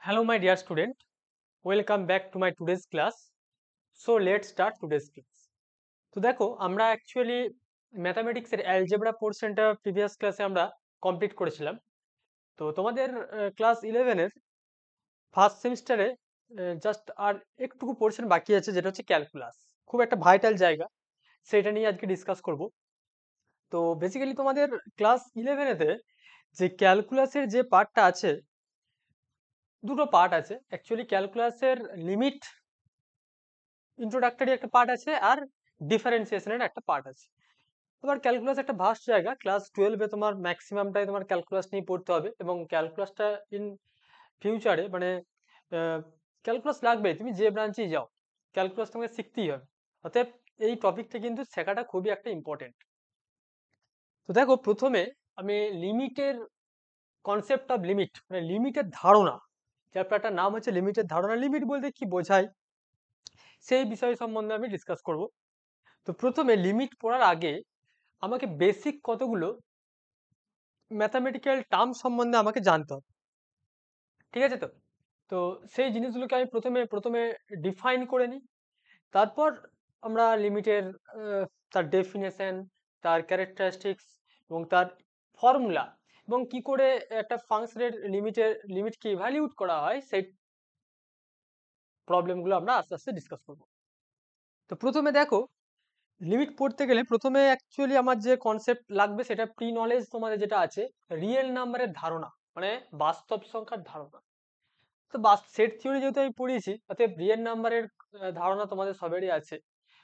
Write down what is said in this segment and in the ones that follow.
Hello, my dear student. Welcome back to my today's class. So let's start today's class. তো দেখো আমরা actually ম্যাথামেটিক্সের algebra পোর্শনটা previous ক্লাসে আমরা কমপ্লিট করেছিলাম। তো তোমাদের ক্লাস 11-এর ফার্স্ট সেমিস্টারে জাস্ট আর একটুকু পোর্শন বাকি আছে, যেটা হচ্ছে ক্যালকুলাস। খুব একটা ভাইটাল জায়গা, সেটা নিয়ে আজকে ডিসকাস করব। তো বেসিক্যালি তোমাদের ক্লাস 11-এতে যে ক্যালকুলাসের যে পার্টটা আছে, দুটো পার্ট আছে অ্যাকচুয়ালি। ক্যালকুলাসের লিমিট ইন্ট্রোডাক্টরি একটা পার্ট আছে, আর ডিফারেন্সিয়েশনের একটা পার্ট আছে। তোমার ক্যালকুলাস একটা ভাস্ট জায়গা। ক্লাস 12-এ তোমার ম্যাক্সিমামটাই তোমার ক্যালকুলাস নিয়ে পড়তে হবে, এবং ক্যালকুলাসটা ইন ফিউচারে মানে ক্যালকুলাস লাগবে, তুমি যে ব্রাঞ্চেই যাও ক্যালকুলাস তোমাকে শিখতেই হবে। অতএব এই টপিকটা কিন্তু শেখাটা খুবই একটা ইম্পর্টেন্ট। তো দেখো, প্রথমে আমি লিমিটের কনসেপ্ট অফ লিমিট, মানে লিমিটের ধারণা, চ্যাপ্টারটার নাম হচ্ছে লিমিটের ধারণা। লিমিট বলতে কি বোঝায় সেই বিষয় সম্বন্ধে আমি ডিসকাস করব। তো প্রথমে লিমিট পড়ার আগে আমাকে বেসিক কতগুলো ম্যাথামেটিক্যাল টার্ম সম্বন্ধে আমাকে জানতে হবে, ঠিক আছে? তো তো সেই জিনিসগুলোকে আমি প্রথমে প্রথমে ডিফাইন করে নিই। তারপর আমরা লিমিটের তার ডেফিনেশন, তার ক্যারেক্টারিস্টিক্স এবং তার ফর্মুলা, এবং কি করে একটা ফাংশনের লিমিটকে ইভ্যালিউট করা হয়, সেই প্রবলেমগুলো আমরা আস্তে আস্তে ডিসকাস করব। তো প্রথমে দেখো, লিমিট পড়তে গেলে প্রথমে অ্যাকচুয়ালি আমার যে কনসেপ্ট লাগবে সেটা প্রি নলেজ তোমাদের যেটা আছে, রিয়েল নাম্বারের ধারণা, মানে বাস্তব সংখ্যার ধারণা। তো সেট থিওরি যেহেতু আমি পড়িয়েছি, অতএব রিয়েল নাম্বারের ধারণা তোমাদের সবেরই আছে।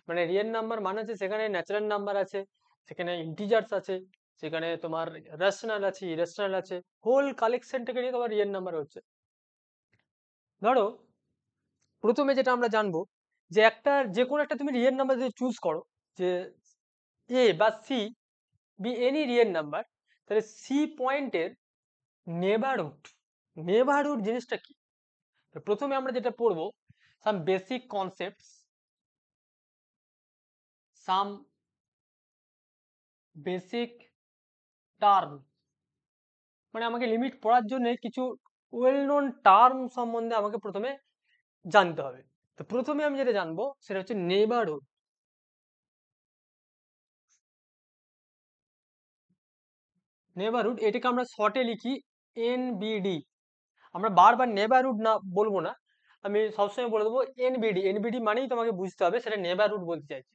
মানে রিয়েল নাম্বার মানে হচ্ছে সেখানে ন্যাচারাল নাম্বার আছে, সেখানে ইন্টিজার্স আছে, সেখানে তোমার রেশনাল আছে, ইরেশনাল আছে, হোল কালেকশনটাকে নিয়ে তোমার রিয়েল নাম্বার হচ্ছে। ধরো প্রথমে যেটা আমরা জানবো, যে যে কোনো একটা তুমি রিয়েল নাম্বার যদি চুজ করো, যে এ বা c be any real number, তাহলে সি পয়েন্টের নেবারহুড, নেবারহুড জিনিসটা কি? তো প্রথমে আমরা যেটা পড়বো, some basic concepts, some basic term. মানে আমাকে লিমিট পড়ার জন্য কিছু ওয়েল নোন টার্ম সম্বন্ধে আমাকে প্রথমে জানতে হবে। তো প্রথমে আমি যেটা জানবো সেটা হচ্ছে নেবারহুড। নেবারহুড এটাকে আমরা শর্টে লিখি এনবিডি। আমরা বারবার নেবারহুড না বলবো না, আমি সবসময় বলে দেবো এনবিডি। এনবিডি মানেই তোমাকে বুঝতে হবে সেটা নেবারহুড বলতে চাইছি।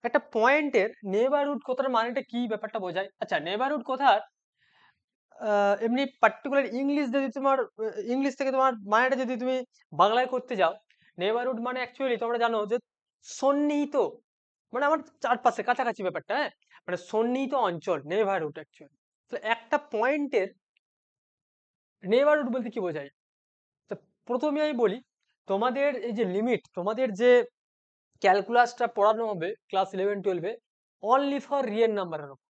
একটা পয়েন্টের নেবারহুড কথার মানেটা কি, ব্যাপারটা বোঝায়। আচ্ছা, নেবারহুড কথার এমনি পার্টিকুলার ইংলিশ যদি তোমার ইংলিশ থেকে তোমার মানেটা যদি তুমি বাংলায় করতে যাও, নেবারহুড মানে অ্যাকচুয়ালি তোমরা জানো যে সন্নিহিত, মানে আমার চারপাশে কাছাকাছি ব্যাপারটা, হ্যাঁ, মানে সন্নিহিত অঞ্চল নেবারহুড অ্যাকচুয়ালি। তো একটা পয়েন্টের নেবারহুড বলতে কি বোঝায়? তো প্রথমে আমি বলি, তোমাদের এই যে লিমিট, তোমাদের যে ক্যালকুলাসটা পড়ানো হবে ক্লাস 11-12-এ, অনলি ফর রিয়েল নাম্বারের উপর,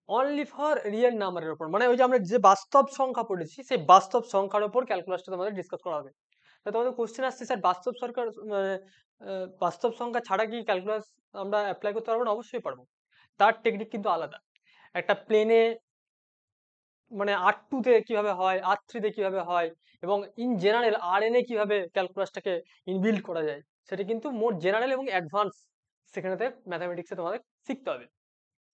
অনলি ফর রিয়েল নাম্বারের উপর, মানে ওই যে আমরা যে বাস্তব সংখ্যা পড়েছি সেই বাস্তব সংখ্যার উপর ক্যালকুলাসটা তোমাদের ডিসকাস করা হবে। তা তোমাদের কোশ্চেন আসছে, স্যার বাস্তব সংখ্যা মানে বাস্তব সংখ্যা ছাড়া কি ক্যালকুলাস আমরা অ্যাপ্লাই করতে পারবো না? অবশ্যই পারবো। তার টেকনিক কিন্তু আলাদা। একটা প্লেনে মানে R2-তে কিভাবে হয়, R3-তে কিভাবে হয়, এবং ইন জেনারেল RN-এ কিভাবে ক্যালকুলাসটাকে ইনবিল্ড করা যায়, সেটা কিন্তু মোর জেনারেল এবং অ্যাডভান্স সেখানেতে ম্যাথামেটিক্সে তোমাদের শিখতে হবে।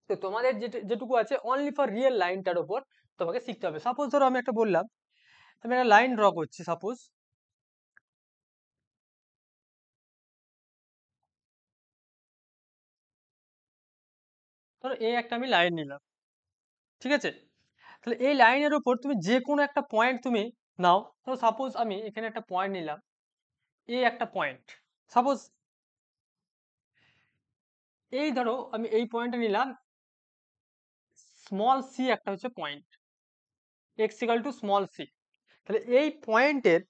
তো তোমাদের যেটুকু আছে অনলি ফর রিয়েল লাইনটার উপর তোমাকে শিখতে হবে। সাপোজ ধরো আমি একটা বললাম, আমি একটা লাইন ড্র করছি, সাপোজ ধরো এই একটা আমি লাইন নিলাম, ঠিক আছে? তাহলে এই লাইনের উপর তুমি যে কোনো একটা পয়েন্ট তুমি নাও। তো সাপোজ আমি এখানে একটা পয়েন্ট নিলাম, এই একটা পয়েন্ট, সাপোজ এই ধরো আমি এই পয়েন্টটা নিলাম, স্মল সি একটা হচ্ছে point, x equal to small c. তাহলে এই পয়েন্টের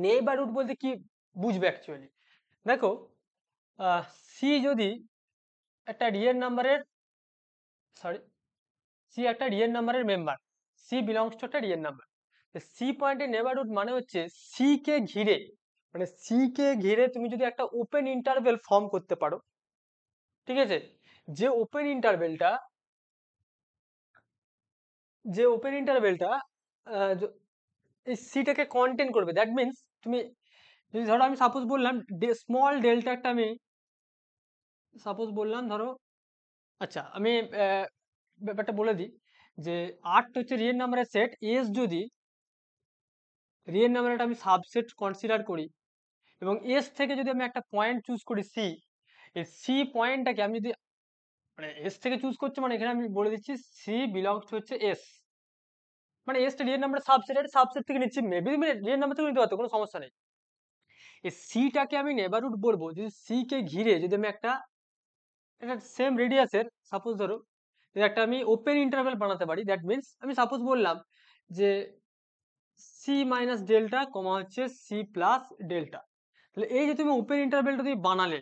নেইবারহুড বলতে কি বুঝবে অ্যাকচুয়ালি? দেখো, সি যদি একটা রিয়েল নাম্বারের, সরি, সি একটা রিয়েল নাম্বারের মেম্বার, সি বিলংস টু একটা রিয়েল নাম্বার। সি পয়েন্টের নেইবারহুড মানে হচ্ছে সি কে ঘিরে, মানে সি কে ঘিরে তুমি যদি একটা ওপেন ইন্টারভেল ফর্ম করতে পারো, ঠিক আছে? যে ওপেন ইন্টারভেলটা, যে ওপেন ইন্টারভেলটা এই সিটাকে কন্টেন করবে। দ্যাট মিনস তুমি যদি ধরো আমি সাপোজ বললাম স্মল ডেল্টা একটা আমি সাপোজ বললাম ধরো, আচ্ছা আমি ব্যাপারটা বলে দিই যে 8 হচ্ছে রিয়েল নাম্বারের সেট। এস যদি রিয়েল নাম্বারটা আমি সাবসেট কনসিডার করি এবং এস থেকে যদি আমি একটা পয়েন্ট চুজ করি সি, এই সি পয়েন্টটাকে আমি যদি মানে এস থেকে চুজ করছি, মানে এখানে আমি বলে দিচ্ছি সি বিলংস টু হচ্ছে এস, মানে এসটা রিয়েল নাম্বার সাবসেট, এটা সাবসেট থেকে নিচ্ছি, মেবি তুমি রিয়েল নাম্বার থেকে নিতে পারতো, কোনো সমস্যা নেই। এই সিটাকে আমি নেবারহুড বলবো যদি সি কে ঘিরে যদি আমি একটা সেম রেডিয়াসের সাপোজ ধরো যদি একটা আমি ওপেন ইন্টারভ্যাল বানাতে পারি। দ্যাট মিনস আমি সাপোজ বললাম যে সি মাইনাস ডেল্টা কমা হচ্ছে সি প্লাস ডেল্টা, তাহলে এই যে তুমি ওপেন ইন্টারভ্যালটা তুমি বানালে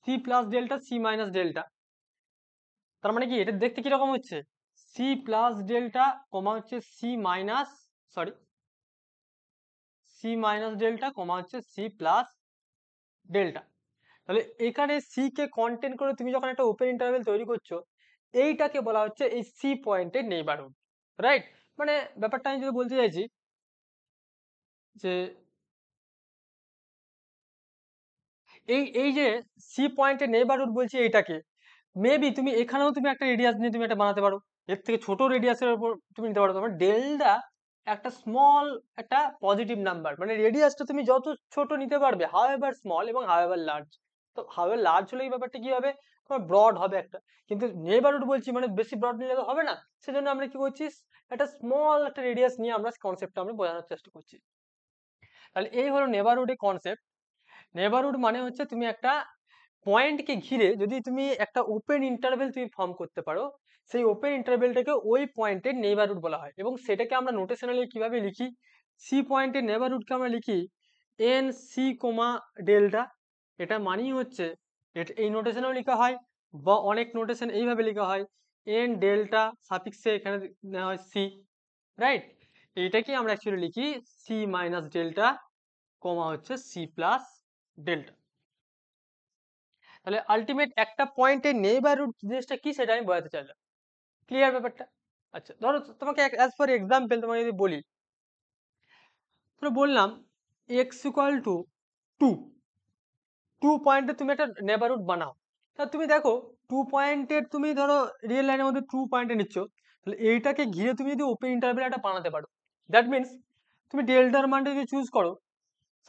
c plus delta c minus delta, তার মানে কি এটা দেখতে কিরকম হচ্ছে সি প্লাস ডেল্টা কমা হচ্ছে C minus, sorry C minus delta comma হচ্ছে সি প্লাস ডেল্টা। তাহলে এখানে সি কে কন্টেন্ট করে তুমি যখন একটা ওপেন ইন্টারভ্যাল তৈরি করছো, এইটাকে বলা হচ্ছে এই সি পয়েন্টের নেইবারহুড, রাইট? মানে ব্যাপারটা আমি যদি বলতে চাইছি যে এই এই যে সি পয়েন্টের নেইবারহুড বলছি এইটাকে, মেবি তুমি এখানেও তুমি একটা রেডিয়াস নিয়ে তুমি একটা বানাতে পারো, এর থেকে ছোট রেডিয়াসের উপর তুমি নিতে পারো। তোমার ডেল্টা একটা স্মল একটা পজিটিভ নাম্বার, মানে রেডিয়াসটা তুমি যত ছোট নিতে পারবে হাউ এভার স্মল এবং হাউ এভার লার্জ, তো হাউ এভার লার্জ হলে এই ব্যাপারটা কি হবে তোমার ব্রড হবে একটা, কিন্তু নেইবারহুড বলছি মানে বেশি ব্রড নিলে তো হবে না, সেজন্য আমরা কি করছি একটা স্মল একটা রেডিয়াস নিয়ে আমরা কনসেপ্টটা আমরা বোঝানোর চেষ্টা করছি। তাহলে এই হলো নেইবারহুডের কনসেপ্ট। নেইবারহুড মানে হচ্ছে তুমি একটা পয়েন্টকে ঘিরে যদি তুমি একটা ওপেন ইন্টারভেল তুমি ফর্ম করতে পারো, সেই ওপেন ইন্টারভেলটাকে ওই পয়েন্টের নেইবারহুড বলা হয় এবং সেটাকে আমরা নোটেশনালি কিভাবে লিখি, সি পয়েন্টের নেইবারহুডকে আমরা লিখি এন সি কোমা ডেল্টা। এটা মানেই হচ্ছে এই নোটেশনেও লেখা হয় বা অনেক নোটেশন এইভাবে লেখা হয় এন ডেল্টা সাফিক্সে এখানে নেওয়া হয় সি, রাইট? এইটাকে আমরা অ্যাকচুয়ালি লিখি সি মাইনাস ডেল্টা কমা হচ্ছে সি প্লাস ডেল্টা। তাহলে আলটিমেট একটা পয়েন্টের নেইবারহুড জিনিসটা কি সেটা আমি বোঝাতে চাইলাম। ক্লিয়ার ব্যাপারটা? আচ্ছা ধরো তোমাকে অ্যাজ ফর এক্সাম্পল তোমাকে যদি বলি, ধরো বললাম x equal to two, two পয়েন্টে তুমি একটা নেইবারহুড বানাও। তা তুমি দেখো টু পয়েন্টের তুমি ধরো রিয়েল লাইনের মধ্যে টু পয়েন্টে নিচ্ছ, তাহলে এইটাকে ঘিরে তুমি যদি ওপেন ইন্টারভেল একটা বানাতে পারো, দ্যাট মিনস তুমি ডেল্টার মানটা যদি চুজ করো,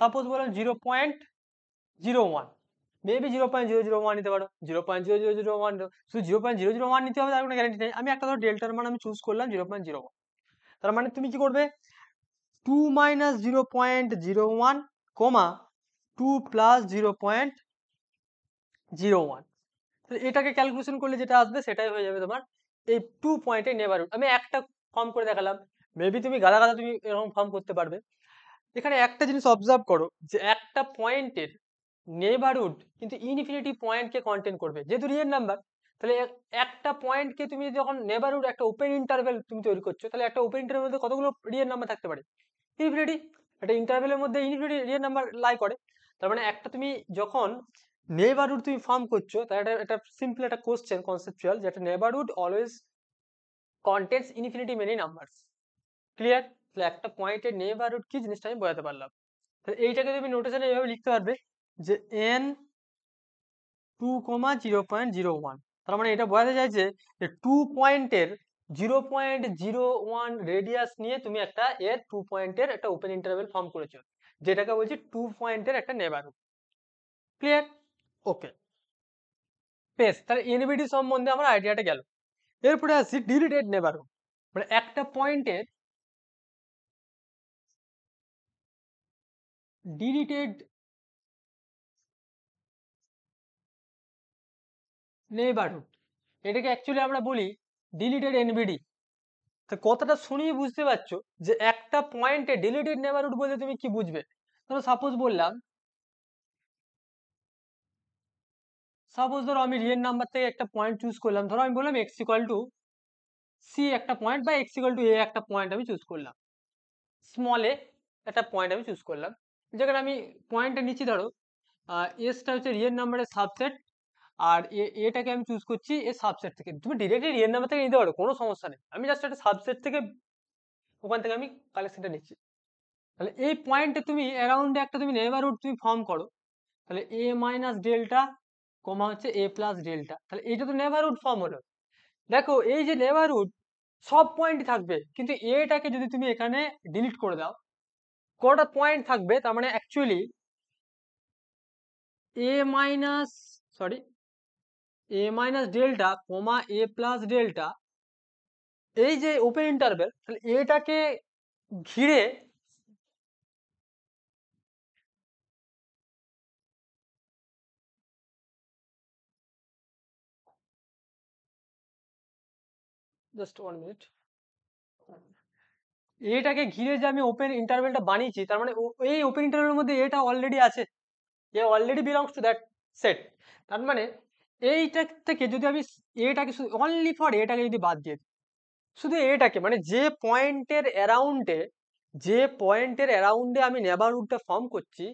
সাপোজ বললাম 0.01, মেবি 0.001 নিতে পারো, 0.0001, শুধু 0.001 নিতে হবে তার কোনো গ্যারান্টি নেই। আমি একটা ধরো ডেল্টার মান আমি চুজ করলাম 0.01, তার মানে তুমি কি করবে 2 মাইনাস 0.01 কমা 2 প্লাস 0.01, এটাকে ক্যালকুলেশন করলে যেটা আসবে সেটাই হয়ে যাবে তোমার এই 2 পয়েন্টের নেবারহুড। আমি একটা ফর্ম করে দেখালাম, মেবি তুমি গাদা গাদা তুমি এরকম ফর্ম করতে পারবে। এখানে একটা জিনিস অবজার্ভ করো যে একটা পয়েন্টের নেইবারহুড কিন্তু ইনফিনিটি পয়েন্টকে কন্টেন করবে, যেহেতু রিয়েল নাম্বার। তাহলে একটা পয়েন্টকে তুমি যখন নেইবারহুড একটা ওপেন ইন্টারভেল তুমি তৈরি করছো, তাহলে একটা ওপেন ইন্টারভেল মধ্যে কতগুলো রিয়েল নাম্বার থাকতে পারে, ইনফিনিটি। একটা ইন্টারভেলের মধ্যে ইনফিনিটি রিয়েল নাম্বার লাই করে। তার মানে একটা তুমি যখন নেইবারহুড তুমি ফর্ম করছো, তাহলে এটা সিম্পল একটা কোশ্চেন কনসেপচুয়াল, যে একটা neighbourhood always contents infinity many numbers. Clear? তাহলে একটা পয়েন্টের নেইবারহুড কি জিনিসটা আমি বোঝাতে পারলাম। তাহলে এইটাকে তুমি নোটেশনে এইভাবে লিখতে পারবে যে এন 2,0.01, তার মানে এটা বোঝাতে চাইছে যে 2 পয়েন্টের 0.01 রেডিয়াস নিয়ে তুমি একটা এর 2 পয়েন্টের একটা ওপেন ইন্টারভেল ফর্ম করেছো, যেটাকে বলছি 2 পয়েন্টের একটা নেইবারহুড। ক্লিয়ার? ওকে, বেশ, তাহলে এনবিডি সম্বন্ধে আমার আইডিয়াটা গেল। এরপরে আসি ডিলিটেড নেইবারহুড, মানে একটা পয়েন্টের ডিলিটেড নেইবারহুড, এটাকে অ্যাকচুয়ালি আমরা বলি ডিলিটেড এনবিডি। তো কথাটা শুনেই বুঝতে পারছো যে একটা পয়েন্টে ডিলিটেড নেইবারহুড বলতে তুমি কি বুঝবে। ধরো সাপোজ ধরো আমি রিয়েল নাম্বার থেকে একটা পয়েন্ট চুজ করলাম, ধরো আমি বললাম এক্স ইকুয়াল টু সি একটা পয়েন্ট বা এক্স ইকুয়াল টু এ একটা পয়েন্ট আমি চুজ করলাম, স্মল এ একটা পয়েন্ট আমি চুজ করলাম, যেখানে আমি পয়েন্টটা নিচ্ছি ধরো এসটা হচ্ছে রিয়েল নাম্বারের সাবসেট, আর এটাকে আমি চুজ করছি এর সাবসেট থেকে। তুমি ডিরেক্টলি রিয়েল নাম্বার থেকে নিতে পারো, কোনো সমস্যা নেই, আমি জাস্ট একটা সাবসেট থেকে ওখান থেকে আমি কালেকশনটা নিচ্ছি। তাহলে এই পয়েন্টে তুমি অ্যারাউন্ডে একটা তুমি নেইবারহুড তুমি ফর্ম করো, তাহলে a মাইনাস ডেল্টা কমা হচ্ছে a প্লাস ডেল্টা, তাহলে এইটা তো নেইবারহুড ফর্ম হলো। দেখো এই যে নেইবারহুড সব পয়েন্টই থাকবে, কিন্তু এটাকে যদি তুমি এখানে ডিলিট করে দাও, কটা পয়েন্ট থাকবে, তার মানে actually a minus sorry a minus delta comma a plus delta, এই যে ওপেন ইন্টারভেল, তাহলে এটাকে ঘিরে জাস্ট 1 মিনিট, এটাকে ঘিরে যে আমি ওপেন ইন্টারভেলটা বানিয়েছি, তার মানে এই ওপেন ইন্টারভেলের মধ্যে এটা অলরেডি আছে, a already belongs to that set. তার মানে এইটা থেকে যদি আমি এটাকে অনলি ফর এটাকে যদি বাদ দিয়ে দিই, শুধু এটাকে মানে যে পয়েন্টের অ্যারাউন্ডে আমি নেবারহুডটা ফর্ম করছি,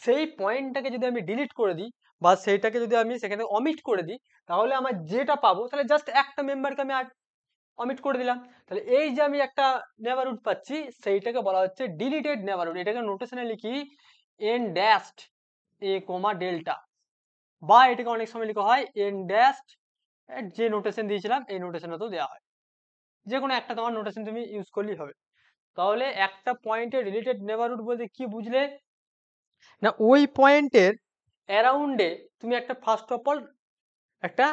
সেই পয়েন্টটাকে যদি আমি ডিলিট করে দিই বা সেইটাকে যদি আমি সেখানে অমিট করে দিই, তাহলে আমার যেটা পাবো, তাহলে জাস্ট একটা মেম্বারকে আমি অমিট করে দিলাম, তাহলে এই যে আমি একটা নেবারহুড পাচ্ছি, সেইটাকে বলা হচ্ছে ডিলিটেড নেবারহুড। এটাকে নোটেশনে লিখি এন ড্যাশড এ কমা ডেল্টা, বা এটাকে অনেক সময় লেখা হয় এন ড্যাশড, যে নোটেশন দিয়েছিলাম এই নোটেশনটাতেও দেওয়া হয়, যে কোনো একটা তোমার নোটেশন তুমি ইউজ করলেই হবে। তাহলে একটা পয়েন্টের রিলেটেড নেবারহুড বলতে কি বুঝলে, না ওই পয়েন্টের অ্যারাউন্ডে তুমি একটা ফার্স্ট অফ অল একটা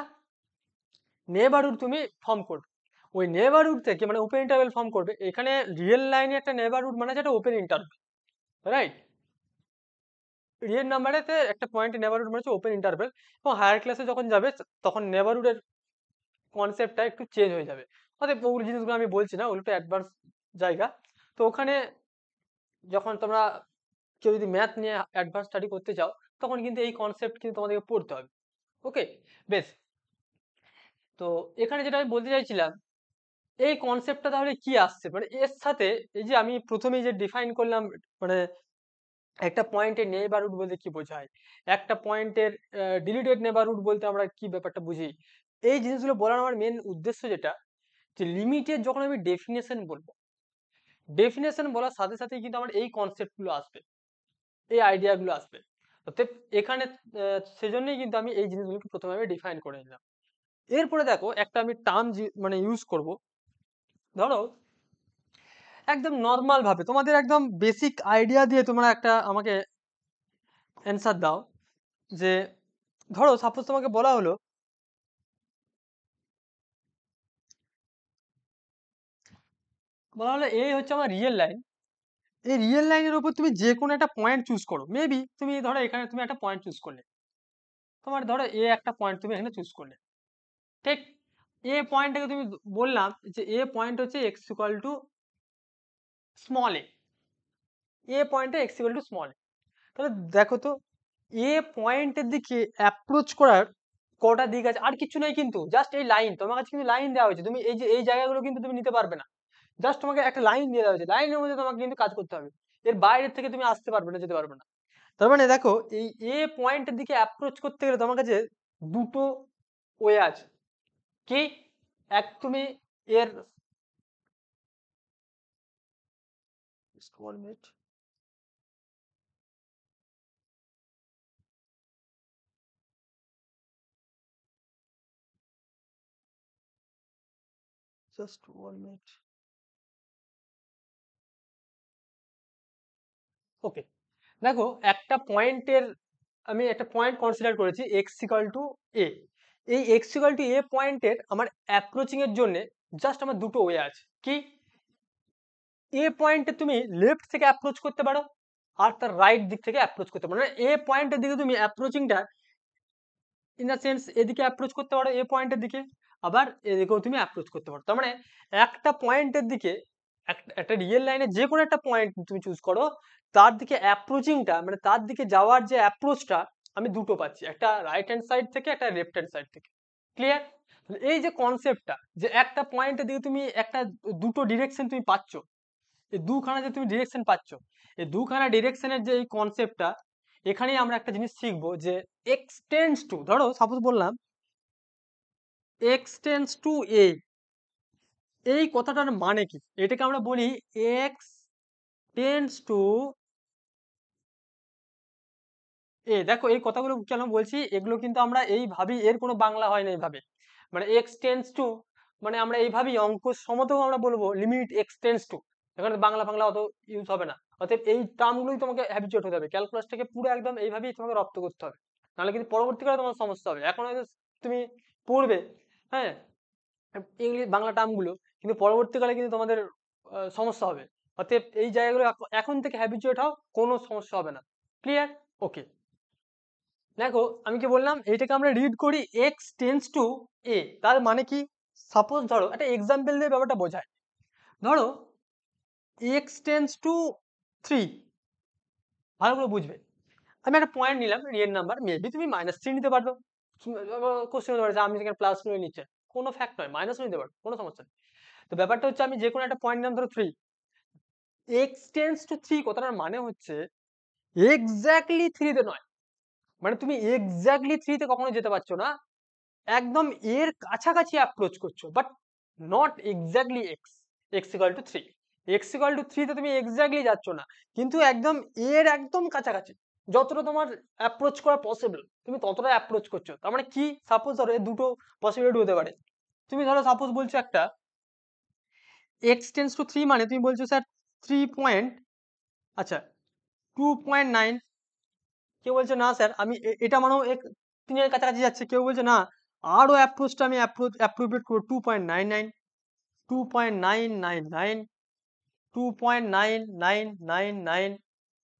নেবারহুড তুমি ফর্ম করবে, ওই নেবারহুড থেকে মানে ওপেন ইন্টারভেল ফর্ম করবে। এখানে রিয়েল লাইনে একটা নেবারহুড মানে যেটা ওপেন ইন্টারভেল, রাইট? রিয়েল নাম্বারেতে একটা পয়েন্টে নেবারহুড মানে হচ্ছে ওপেন ইন্টারভেল, এবং হায়ার ক্লাসে যখন যাবে তখন নেবারহুডের কনসেপ্টটা একটু চেঞ্জ হয়ে যাবে। অতএব ওই জিনিসগুলো আমি বলছি না, ওগুলো একটু অ্যাডভান্স জায়গা। তো ওখানে যখন তোমরা কেউ যদি ম্যাথ নিয়ে অ্যাডভান্স স্টাডি করতে চাও, তখন কিন্তু এই কনসেপ্ট কিন্তু তোমাদেরকে পড়তে হবে। ওকে, বেশ। তো এখানে যেটা আমি বলতে চাইছিলাম, এই কনসেপ্টটা তাহলে কি আসছে, মানে এর সাথে এই যে আমি প্রথমেই যে ডিফাইন করলাম, মানে একটা পয়েন্টের নেইবারহুড বলতে কি বোঝায়, একটা পয়েন্টের ডিলিটেড নেইবারহুড বলতে আমরা কি ব্যাপারটা বুঝি, এই জিনিসগুলো বলার আমার মেন উদ্দেশ্য যেটা, যে লিমিটের যখন আমি ডেফিনেশন বলবো, ডেফিনেশন বলার সাথে সাথেই কিন্তু আমার এই কনসেপ্টগুলো আসবে, এই আইডিয়াগুলো আসবে। অতএব এখানে সেজন্যই কিন্তু আমি এই জিনিসগুলোকে প্রথমে আমি ডিফাইন করে নিলাম। এরপরে দেখো একটা আমি টার্ম মানে ইউজ করব। ধরো একদম নর্মাল ভাবে তোমাদের একদম বেসিক আইডিয়া দিয়ে তোমরা একটা আমাকে অ্যান্সার দাও, যে ধরো সাপোজ তোমাকে বলা হলো এই হচ্ছে আমার রিয়েল লাইন, এই রিয়েল লাইনের উপর তুমি যে কোনো একটা পয়েন্ট চুজ করো, মেবি তুমি ধরো এখানে তুমি একটা পয়েন্ট চুজ করলে, তোমার ধরো এ একটা পয়েন্ট তুমি এখানে চুজ করলে, ঠিক? এ পয়েন্টটাকে তুমি বললাম যে এ পয়েন্ট হচ্ছে এক্স ইকুয়াল টু স্মল এ পয়েন্টে এক্স ইকুয়াল টু স্মল এ। তাহলে দেখো তো, এ পয়েন্টের দিকে অ্যাপ্রোচ করার কটা দিক আছে, আর কিছু নেই কিন্তু, জাস্ট এই লাইন, তোমার কাছে কিন্তু লাইন দেওয়া হয়েছে, তুমি এই যে এই জায়গাগুলো কিন্তু তুমি নিতে পারবে না, জাস্ট তোমাকে একটা লাইন দিয়ে দেওয়া হয়েছে, লাইনের মধ্যে তোমাকে কিন্তু কাজ করতে হবে, এর বাইরের থেকে তুমি আসতে পারবে না, যেতে পারবে না। তার মানে দেখো এই এ পয়েন্টের দিকে অ্যাপ্রোচ করতে গেলে তোমার কাছে দুটো ওয়ে আছে, কি? এক তুমি এর one minute, just 1 minute, ওকে। দেখো একটা পয়েন্টের, আমি একটা পয়েন্ট কনসিডার করেছি এক্স ইকাল টু এ, এই এক্স ইকাল টু এ পয়েন্টের আমার অ্যাপ্রোচিং এর জন্য জাস্ট আমার দুটো ওয়ে আছে, কি? এ পয়েন্টে তুমি লেফট থেকে অ্যাপ্রোচ করতে পারো, আর তার রাইট দিক থেকে অ্যাপ্রোচ করতে পারো, মানে এ পয়েন্টের দিকে তুমি অ্যাপ্রোচিংটা ইন দ্য সেন্স এদিকে অ্যাপ্রোচ করতে পারো এ পয়েন্টের দিকে, আবার এদিকেও তুমি অ্যাপ্রোচ করতে পারো। তার মানে একটা পয়েন্টের দিকে, একটা রিয়েল লাইনে যে কোনো একটা পয়েন্ট তুমি চুজ করো, তার দিকে অ্যাপ্রোচিংটা মানে তার দিকে যাওয়ার যে অ্যাপ্রোচটা আমি দুটো পাচ্ছি, একটা রাইট হ্যান্ড সাইড থেকে, একটা লেফট হ্যান্ড সাইড থেকে। ক্লিয়ার? এই যে কনসেপ্টটা, যে একটা পয়েন্টের দিকে তুমি একটা দুটো ডিরেকশন তুমি পাচ্ছ, এই দুখানা যে তুমি ডিরেকশন পাচ্ছ, এই দুখানা ডিরেকশনের যে এই কনসেপ্টটা, এখানেই আমরা একটা জিনিস শিখবো, যে এক্সটেন্স টু, ধরো সাপোজ বললাম এক্সটেন্স টু এ, এই কথাটার মানে কি? এটাকে আমরা বলি এক্স টেন্ডস টু এ, দেখো এই কথাগুলো কেন বলছি, এগুলো কিন্তু আমরা এইভাবেই, এর কোনো বাংলা হয় না এইভাবে, মানে এক্স টেন্ডস টু, মানে আমরা এইভাবেই অঙ্ক সমতেও আমরা বলবো লিমিট এক্স টেন্ডস টু, এখানে বাংলা বাংলা অত ইউজ হবে না। অতএব এই টার্মগুলোই তোমাকে হ্যাবিচুয়েট হতে হবে, ক্যালকুলাসটাকে পুরো একদম এইভাবেই তোমাকে রপ্ত করতে হবে, নাহলে কিন্তু পরবর্তীকালে তোমার সমস্যা হবে। এখন হয়তো তুমি পড়বে, হ্যাঁ, ইংলিশ বাংলা টার্মগুলো, কিন্তু পরবর্তীকালে কিন্তু তোমাদের সমস্যা হবে। অতএব এই জায়গাগুলো এখন থেকে হ্যাবিচুয়েট হও, কোনো সমস্যা হবে না। ক্লিয়ার? ওকে। দেখো আমি কি বললাম, এইটাকে আমরা রিড করি এক্স টেন্স টু এ, তার মানে কি, সাপোজ ধরো একটা এক্সাম্পল দিয়ে ব্যাপারটা বোঝায়। ধরো এক্স টেন্স টু 3, ভালো করে বুঝবে। আমি একটা পয়েন্ট নিলাম রিয়েল নাম্বার, মেবি তুমি -3 নিতে পারবে, কোশ্চেন হতে পারে যে আমি সেখানে প্লাস নিয়ে নিচ্ছে, কোনো ফ্যাক্ট নয়, মাইনাস নিতে পারো, কোনো সমস্যা নেই। তো ব্যাপারটা হচ্ছে আমি যে কোনো একটা পয়েন্ট নিলাম ধরো 3, এক্স টেন্স টু 3 কথাটার মানে হচ্ছে এক্স্যাক্টলি 3 তে নয়, মানে তুমি এক্স্যাক্টলি 3 তে কখনো যেতে পারছো না, একদম এর কাছাকাছি অ্যাপ্রোচ করছো, but not exactly x, x equal two 3, x equal two 3 তে তুমি এক্স্যাক্টলি যাচ্ছ না, কিন্তু একদম এর একদম কাছাকাছি, যতটা তোমার অ্যাপ্রোচ করা পসিবল তুমি ততটা অ্যাপ্রোচ করছো। তার মানে কি, সাপোজ ধরো এর দুটো পসিবিলিটি হতে পারে। তুমি ধরো সাপোজ বলছো একটা এক্স টেন্স টু 3, মানে তুমি বলছো স্যার 3 পয়েন্ট, আচ্ছা 2.9, কেউ বলছে না স্যার আমি এটা মানেও তিনের কাছাকাছি যাচ্ছে, কেউ বলছে না আরো অ্যাপ্রোচটা আমি অ্যাপ্রোপ্রিয়েট করবো 2.99, 2.999, 2.9999,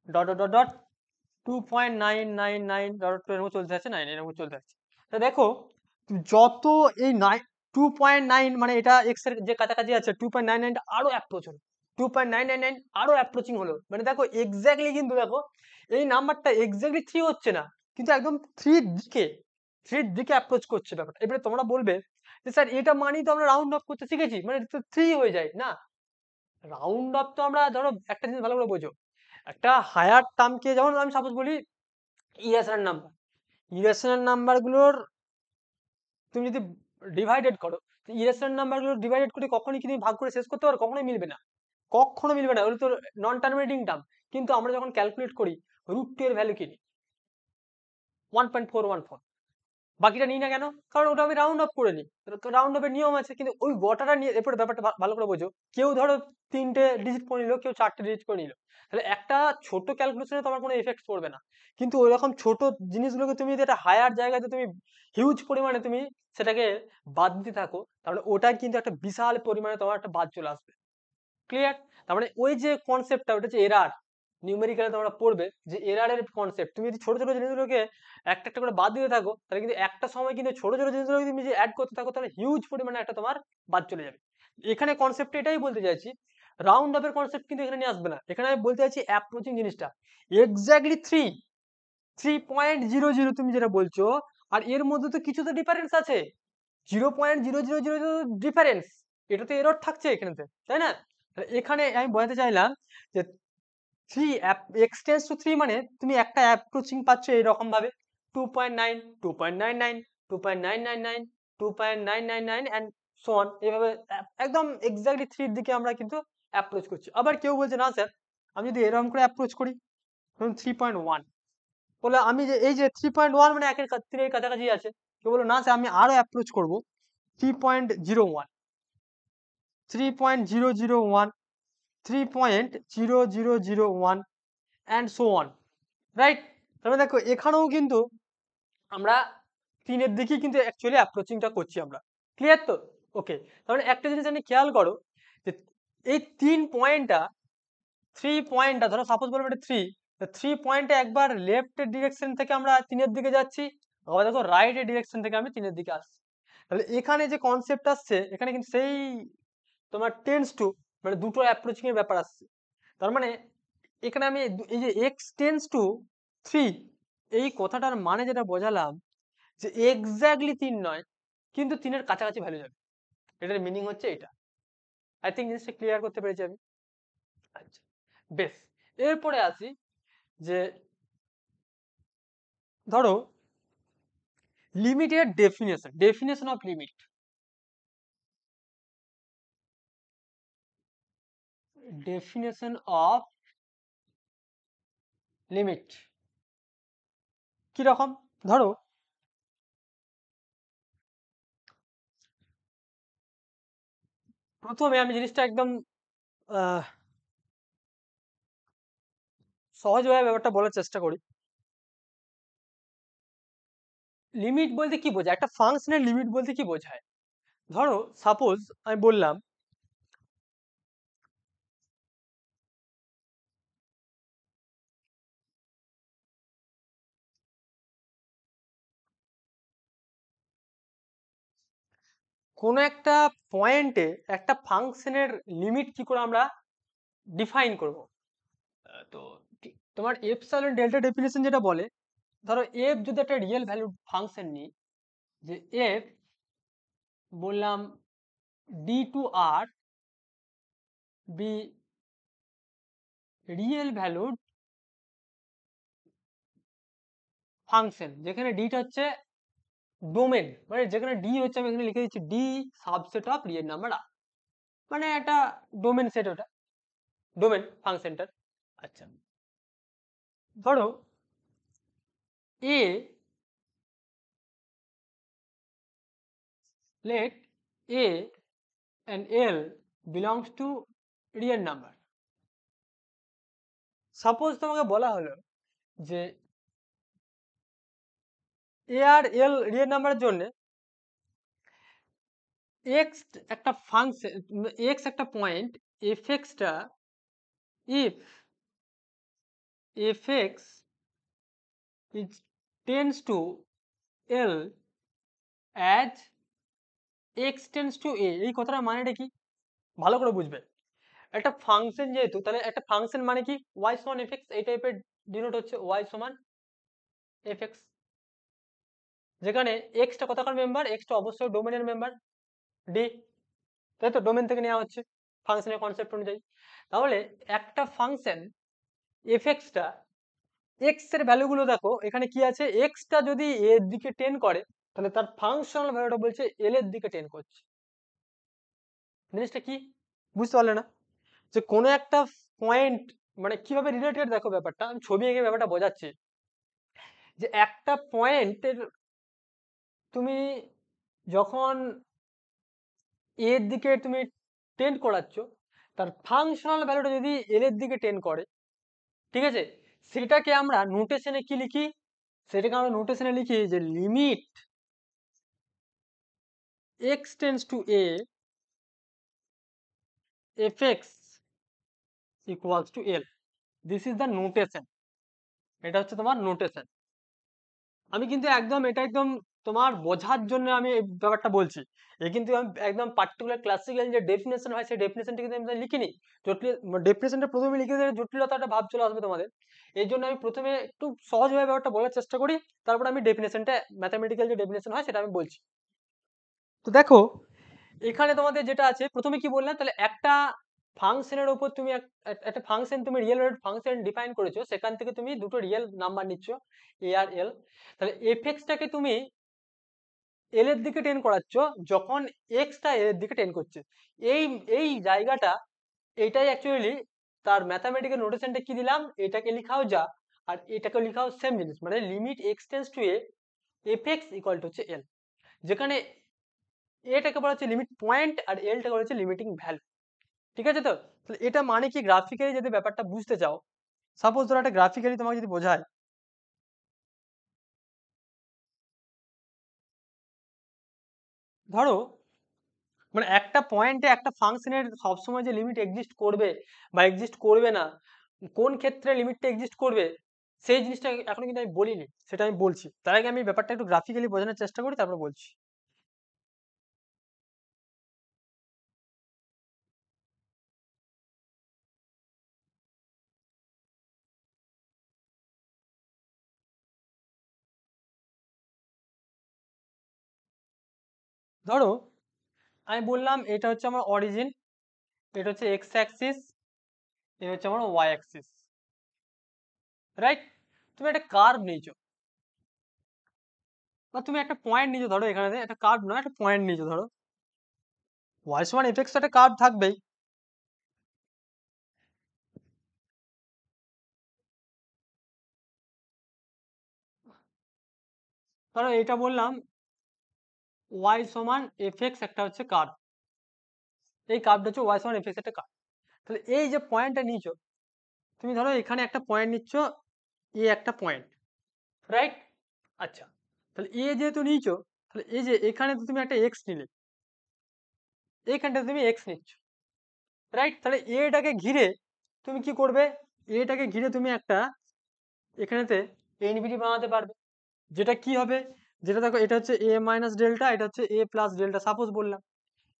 dot dot dot dot 2.999 dot এরকম চলতে আছে, 9 এরকম চলতে আছে। তা দেখো যত এই 2.9, মানে এটা এক্স এর যে কাছাকাছি আছে, 2.99 আরো অ্যাপ্রোচ হলো, 2.999 আরো অ্যাপ্রোচিং হলো, মানে দেখো এক্স্যাক্টলি কিন্তু দেখো এই নাম্বারটা এক্স্যাক্টলি 3 হচ্ছে না, কিন্তু একদম 3 দিকে অ্যাপ্রোচ করছে ব্যাপারটা। এবারে তোমরা বলবে যে স্যার এটা মানেই তো আমরা রাউন্ড অফ করতে শিখেছি, মানে এটা তো 3 হয়ে যায় না, রাউন্ড অফ তো আমরা ধরো একটা জিনিস ভালো করে বোঝো, একটা হায়ার টার্মকে, যেমন আমি সাপোজ বলি ইরেশনাল নাম্বার, ইরেশনাল নাম্বারগুলোর তুমি যদি ডিভাইডেড করো, ইরেশনাল নাম্বারগুলো ডিভাইডেড করে কখনই কি তুমি ভাগ করে শেষ করতে পারো? কখনোই মিলবে না, কখনো মিলবে না, ওগুলো তো নন টার্মিনেটিং টার্ম। কিন্তু আমরা যখন ক্যালকুলেট করি √2 এর ভ্যালু কি নিই? 1.414, বাকিটা নিই না কেন? কারণ ওটা আমি রাউন্ড অফ করে নিই, রাউন্ড অফের নিয়ম আছে। কিন্তু ওই গোটাটা নিয়ে এরপরে ব্যাপারটা ভালো করে বোঝো, কেউ ধরো 3টে ডিজিট করে নিল, কেউ 4টে ডিজিট করে নিল, তাহলে একটা ছোট ক্যালকুলেশনে তোমার কোনো এফেক্ট পড়বে না। কিন্তু ওই রকম ছোট জিনিসগুলোকে তুমি যদি একটা হায়ার জায়গাতে তুমি হিউজ পরিমাণে তুমি সেটাকে বাদ দিতে থাকো, তাহলে ওটা কিন্তু একটা বিশাল পরিমাণে তোমার একটা বাদ চলে আসবে। ক্লিয়ার? তার মানে ওই যে কনসেপ্টটা, ওটা হচ্ছে এরার, নিউমেরিক্যালে তোমরা পড়বে যে এরারের কনসেপ্ট। তুমি যদি ছোট ছোট জিনিসগুলোকে একটা একটা করে বাদ দিতে থাকো, তাহলে কিন্তু একটা সময় কিন্তু ছোট ছোট জিনিসগুলোকে তুমি যে অ্যাড করতে থাকো, তাহলে হিউজ পরিমাণে একটা তোমার বাদ চলে যাবে। এখানে কনসেপ্ট এটাই বলতে চাইছি, রাউন্ড অফের কনসেপ্ট কিন্তু এখানে নিয়ে আসবে না, এখানে আমি বলতে চাইছি অ্যাপ্রোচিং জিনিসটা এক্স্যাক্টলি 3.00 তুমি যেটা বলছো, আর এর মধ্যে তো কিছু তো ডিফারেন্স আছে, 0.0000 ডিফারেন্স, এটা তো এরর থাকছে এখানেতে, তাই না? তাহলে এখানে আমি বোঝাতে চাইলাম যে 3 মানে তুমি একটা অ্যাপ্রোচিং পাচ্ছ এইরকম ভাবে 2.9, 2.99, 2.999, 2.999 অ্যান্ড সো অন, এইভাবে একদম এক্স্যাক্টলি 3 দিকে আমরা কিন্তু অ্যাপ্রোচ করছি। আবার কেউ বলছে না স্যার আমি যদি এরকম করে অ্যাপ্রোচ করি, ধরুন 3.1, বলে আমি যে এই যে 3.1 মানে একের 3 এর কাছাকাছি আছে, কেউ বলো না স্যার আমি আরো অ্যাপ্রোচ করবো 3.01, 3.001, 3.0001 অ্যান্ড সো অন, রাইট? তাহলে দেখো এখানেও কিন্তু আমরা 3-এর দিকেই কিন্তু অ্যাকচুয়ালি অ্যাপ্রোচিংটা করছি আমরা। ক্লিয়ার তো? ওকে। তাহলে একটা জিনিস আমি খেয়াল করো যে এই 3 পয়েন্টটা ধরো সাপোজ বলবো এটা 3, 3 পয়েন্টে একবার লেফটের ডিরেকশন থেকে আমরা 3-এর দিকে যাচ্ছি, আবার দেখো রাইটের ডিরেকশন থেকে আমি 3-এর দিকে আসছি। তাহলে এখানে যে কনসেপ্ট আসছে, এখানে কিন্তু সেই তোমার টেন্স টু, মানে দুটো অ্যাপ্রোচিং এর ব্যাপার আসছে। তার মানে এখানে আমি এই যে এক্স টেন্স টু 3, এই কথাটার মানে যেটা বোঝালাম যে এক্স্যাক্টলি 3 নয়, কিন্তু 3-এর কাছাকাছি ভ্যালু যাবে, এটার মিনিং হচ্ছে এটা। আই থিঙ্ক জিনিসটা ক্লিয়ার করতে পেরেছি আমি। আচ্ছা বেশ, এরপরে আসি যে ধরো লিমিটের definition of limit, definition of limit কিরকম? ধরো প্রথমে আমি জিনিসটা একদম আহ, সহজভাবে ব্যাপারটা বলার চেষ্টা করি। লিমিট বলতে কি বোঝায়, একটা ফাংশনের লিমিট বলতে কি বোঝায়? ধরো সাপোজ আমি বললাম কোনো একটা পয়েন্টে একটা ফাংশনের লিমিট কি করে আমরা ডিফাইন করব। তো তোমার এপসাইলন ডেল্টা ডেফিনেশন যেটা বলে, ধরো এফ যদি একটা রিয়েল ভ্যালু ফাংশন নিই, যে এফ বললাম D two R be real valued function, যেখানে ডিটা হচ্ছে ডোমেন, মানে যেখানে ডি হচ্ছে আমি এখানে লিখে দিচ্ছি D subset of real number R, মানে একটা ডোমেন সেট, ওটা ডোমেন ফাংশনটার। আচ্ছা, ধরো a let a and l belongs to real number. Suppose তোমাকে বলা হলো যে a আর l রিয়েল নাম্বারের জন্য x একটা ফাংশন, x একটা পয়েন্ট, fx টা if fx is tends to l as x tends to a, এই কথাটা মানেটা কি ভালো করে বুঝবে। একটা ফাংশন যেহেতু, তাহলে একটা ফাংশন মানে কি y সমান fx, এই টাইপের ডিনোট হচ্ছে y সমান fx, যেখানে এক্সটা কতক্ষণ মেম্বার, এক্সটা অবশ্যই ডোমেনের মেম্বার ডি, তাই তো ডোমেন থেকে নেওয়া হচ্ছে ফাংশনের কনসেপ্ট অনুযায়ী। তাহলে একটা ফাংশন এফএক্সটা এক্স এর ভ্যালুগুলো দেখো, এখানে কি আছে, এক্সটা যদি এর দিকে টেন করে তাহলে তার ফাংশনাল ভ্যালুটা বলছে এল এর দিকে টেন করছে। জিনিসটা কি বুঝতে পারলে না? যে কোনো একটা পয়েন্ট মানে কিভাবে রিলেটেড, দেখো ব্যাপারটা আমি ছবি এঁকে ব্যাপারটা বোঝাচ্ছি। যে একটা পয়েন্টের তুমি যখন এর দিকে তুমি টেন্ড করাচ্ছ, তার ফাংশনাল ভ্যালুটা যদি এল এর দিকে টেন্ড করে, ঠিক আছে, সেটাকে আমরা নোটেশনে কি লিখি, সেটাকে আমরা নোটেশনে লিখি যে limit x tends to a f x equals to L. This is the notation, এটা হচ্ছে তোমার নোটেশন। আমি কিন্তু একদম এটা একদম তোমার বোঝার জন্য আমি এই ব্যাপারটা বলছি। এ কিন্তু আমি একদম পার্টিকুলার ক্লাসিক্যাল যে ডেফিনেশন হয় সেই ডেফিনেশনটা কিন্তু আমি লিখিনি। জটিল ডেফিনেশনটা প্রথমে লিখে দিলে জটিলতাটা ভাব চলে আসবে তোমাদের। এই জন্য আমি প্রথমে একটু সহজভাবে ব্যাপারটা বলার চেষ্টা করি, তারপর আমি ডেফিনেশনটা ম্যাথামেটিক্যাল যে ডেফিনেশন হয় সেটা আমি বলছি। তো দেখো এখানে তোমাদের যেটা আছে, প্রথমে কি বললাম, তাহলে একটা ফাংশনের উপর তুমি একটা ফাংশন, তুমি রিয়েল ফাংশন ডিফাইন করেছো, সেখান থেকে তুমি দুটো রিয়েল নাম্বার নিচ্ছ এ আর এল। তাহলে এফ এক্সটাকে তুমি এল এর দিকে টেন করাচ্ছ যখন এক্সটা এল এর দিকে টেন করছে। এই এই জায়গাটা, এটাই অ্যাকচুয়ালি তার ম্যাথামেটিক্যাল নোটেশনটা কি দিলাম, এটাকে লিখাও যা আর এটাকে লিখাও সেম জিনিস, মানে limit x tends to a f x equal to হচ্ছে এল, যেখানে এটাকে বলা হচ্ছে লিমিট পয়েন্ট আর এলটাকে বলা হচ্ছে লিমিটিং ভ্যালু। ঠিক আছে তো? তাহলে এটা মানে কি, গ্রাফিক্যালি যদি ব্যাপারটা বুঝতে চাও, সাপোজ ধরো একটা গ্রাফিক্যালি তোমাকে যদি বোঝায়, ধরো মানে একটা পয়েন্টে একটা ফাংশনের সবসময় যে লিমিট এক্সিস্ট করবে বা এক্সিস্ট করবে না, কোন ক্ষেত্রে লিমিটটা এক্সিস্ট করবে, সেই জিনিসটা এখনো কিন্তু আমি বলিনি, সেটা আমি বলছি। তার আগে আমি ব্যাপারটা একটু গ্রাফিক্যালি বোঝানোর চেষ্টা করি, তারপর বলছি। ধরো আমি বললাম এটা হচ্ছে আমার অরিজিন, এটা হচ্ছে এক্স অ্যাক্সিস, এটা হচ্ছে আমার ওয়াই অ্যাক্সিস, রাইট? তুমি একটা কার্ভ নিয়েছো বা তুমি একটা পয়েন্ট নিয়েছো, ধরো এখানে একটা কার্ভ নয়, একটা পয়েন্ট নিয়েছো, ধরো ওয়াই সমান এফ এক্স, একটা কার্ভ থাকবেই। ধরো এটা বললাম y সমান fx একটা হচ্ছে কার্ভ, এই কার্ভটা হচ্ছে y সমান fx একটা কার্ভ। তাহলে এই যে পয়েন্টটা নিয়েছো, তুমি ধরো এখানে একটা পয়েন্ট নিচ্ছ, এ একটা পয়েন্ট, রাইট? আচ্ছা, তাহলে এ যেহেতু নিয়েছো, তাহলে এই যে এখানে তো তুমি একটা এক্স নিলে, এইখানটা তুমি এক্স নিচ্ছ, রাইট? তাহলে এটাকে ঘিরে তুমি কি করবে, এটাকে ঘিরে তুমি একটা এখানেতে এনবিডি বানাতে পারবে, যেটা কি হবে, যেটা দেখো এটা হচ্ছে এ মাইনাস ডেল্টা, এটা হচ্ছে এ প্লাস ডেল্টা সাপোজ বললাম।